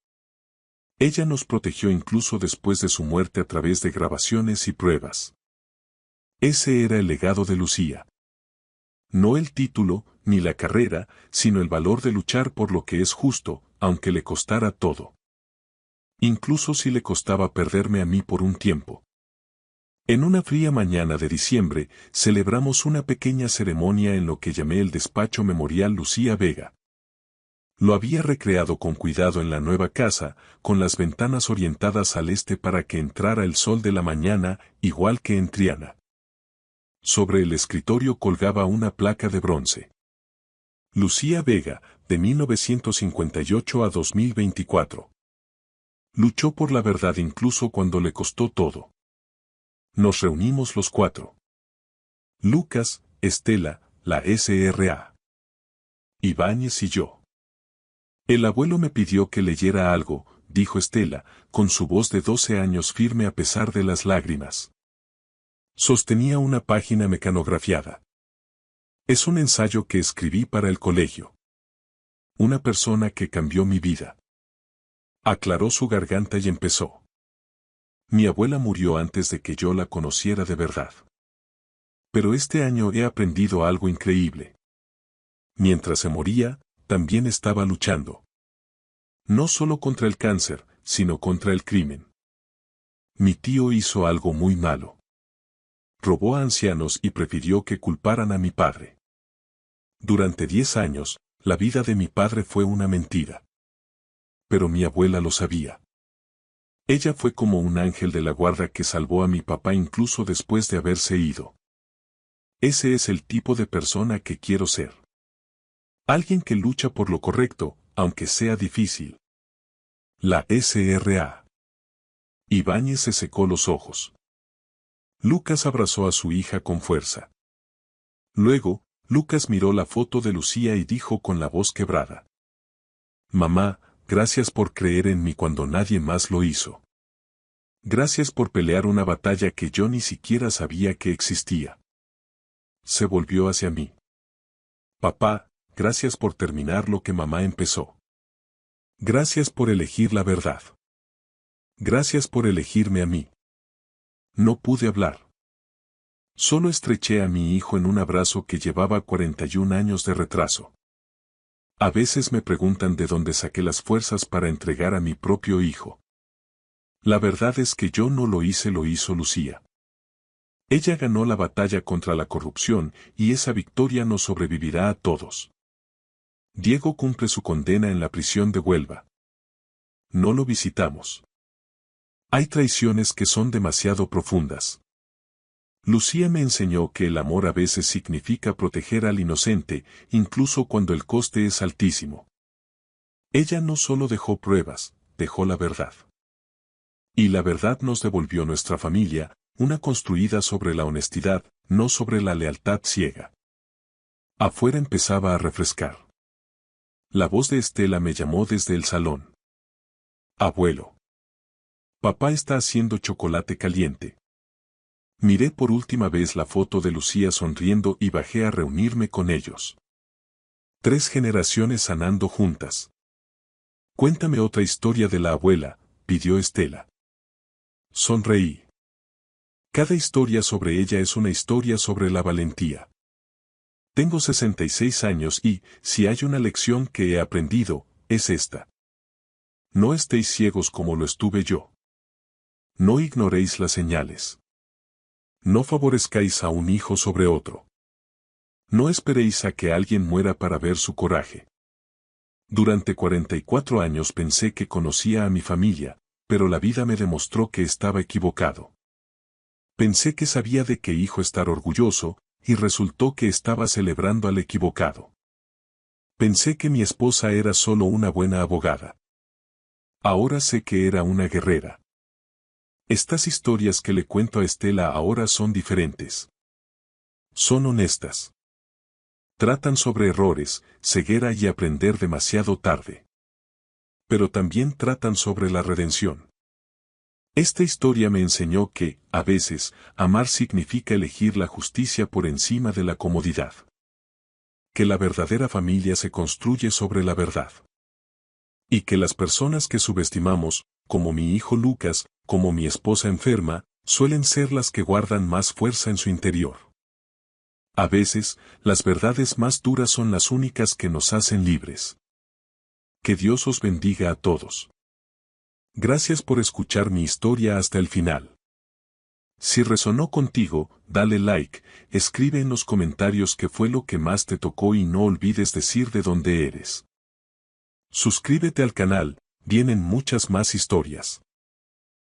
Ella nos protegió incluso después de su muerte a través de grabaciones y pruebas. Ese era el legado de Lucía. No el título, ni la carrera, sino el valor de luchar por lo que es justo, aunque le costara todo. Incluso si le costaba perderme a mí por un tiempo. En una fría mañana de diciembre, celebramos una pequeña ceremonia en lo que llamé el despacho memorial Lucía Vega. Lo había recreado con cuidado en la nueva casa, con las ventanas orientadas al este para que entrara el sol de la mañana, igual que en Triana. Sobre el escritorio colgaba una placa de bronce. Lucía Vega, de 1958 a 2024. Luchó por la verdad incluso cuando le costó todo. Nos reunimos los 4. Lucas, Estela, la S.R.A. Ibáñez y yo. El abuelo me pidió que leyera algo, dijo Estela, con su voz de 12 años firme a pesar de las lágrimas. Sostenía una página mecanografiada. Es un ensayo que escribí para el colegio. Una persona que cambió mi vida. Aclaró su garganta y empezó. Mi abuela murió antes de que yo la conociera de verdad. Pero este año he aprendido algo increíble. Mientras se moría, también estaba luchando. No solo contra el cáncer, sino contra el crimen. Mi tío hizo algo muy malo. Robó a ancianos y prefirió que culparan a mi padre. Durante 10 años, la vida de mi padre fue una mentira. Pero mi abuela lo sabía. Ella fue como un ángel de la guarda que salvó a mi papá incluso después de haberse ido. Ese es el tipo de persona que quiero ser. Alguien que lucha por lo correcto, aunque sea difícil. La S.R.A. Ibáñez se secó los ojos. Lucas abrazó a su hija con fuerza. Luego, Lucas miró la foto de Lucía y dijo con la voz quebrada. Mamá, gracias por creer en mí cuando nadie más lo hizo. Gracias por pelear una batalla que yo ni siquiera sabía que existía. Se volvió hacia mí. Papá, gracias por terminar lo que mamá empezó. Gracias por elegir la verdad. Gracias por elegirme a mí. No pude hablar. Solo estreché a mi hijo en un abrazo que llevaba 41 años de retraso. A veces me preguntan de dónde saqué las fuerzas para entregar a mi propio hijo. La verdad es que yo no lo hice, lo hizo Lucía. Ella ganó la batalla contra la corrupción y esa victoria nos sobrevivirá a todos. Diego cumple su condena en la prisión de Huelva. No lo visitamos. Hay traiciones que son demasiado profundas. Lucía me enseñó que el amor a veces significa proteger al inocente, incluso cuando el coste es altísimo. Ella no solo dejó pruebas, dejó la verdad. Y la verdad nos devolvió nuestra familia, una construida sobre la honestidad, no sobre la lealtad ciega. Afuera empezaba a refrescar. La voz de Estela me llamó desde el salón. Abuelo. Papá está haciendo chocolate caliente. Miré por última vez la foto de Lucía sonriendo y bajé a reunirme con ellos. 3 generaciones sanando juntas. Cuéntame otra historia de la abuela, pidió Estela. Sonreí. Cada historia sobre ella es una historia sobre la valentía. Tengo 66 años y, si hay una lección que he aprendido, es esta. No estéis ciegos como lo estuve yo. No ignoréis las señales. No favorezcáis a un hijo sobre otro. No esperéis a que alguien muera para ver su coraje. Durante 44 años pensé que conocía a mi familia, pero la vida me demostró que estaba equivocado. Pensé que sabía de qué hijo estar orgulloso, y resultó que estaba celebrando al equivocado. Pensé que mi esposa era solo una buena abogada. Ahora sé que era una guerrera. Estas historias que le cuento a Estela ahora son diferentes. Son honestas. Tratan sobre errores, ceguera y aprender demasiado tarde. Pero también tratan sobre la redención. Esta historia me enseñó que, a veces, amar significa elegir la justicia por encima de la comodidad. Que la verdadera familia se construye sobre la verdad. Y que las personas que subestimamos, como mi hijo Lucas, como mi esposa enferma, suelen ser las que guardan más fuerza en su interior. A veces, las verdades más duras son las únicas que nos hacen libres. Que Dios os bendiga a todos. Gracias por escuchar mi historia hasta el final. Si resonó contigo, dale like, escribe en los comentarios qué fue lo que más te tocó y no olvides decir de dónde eres. Suscríbete al canal, vienen muchas más historias.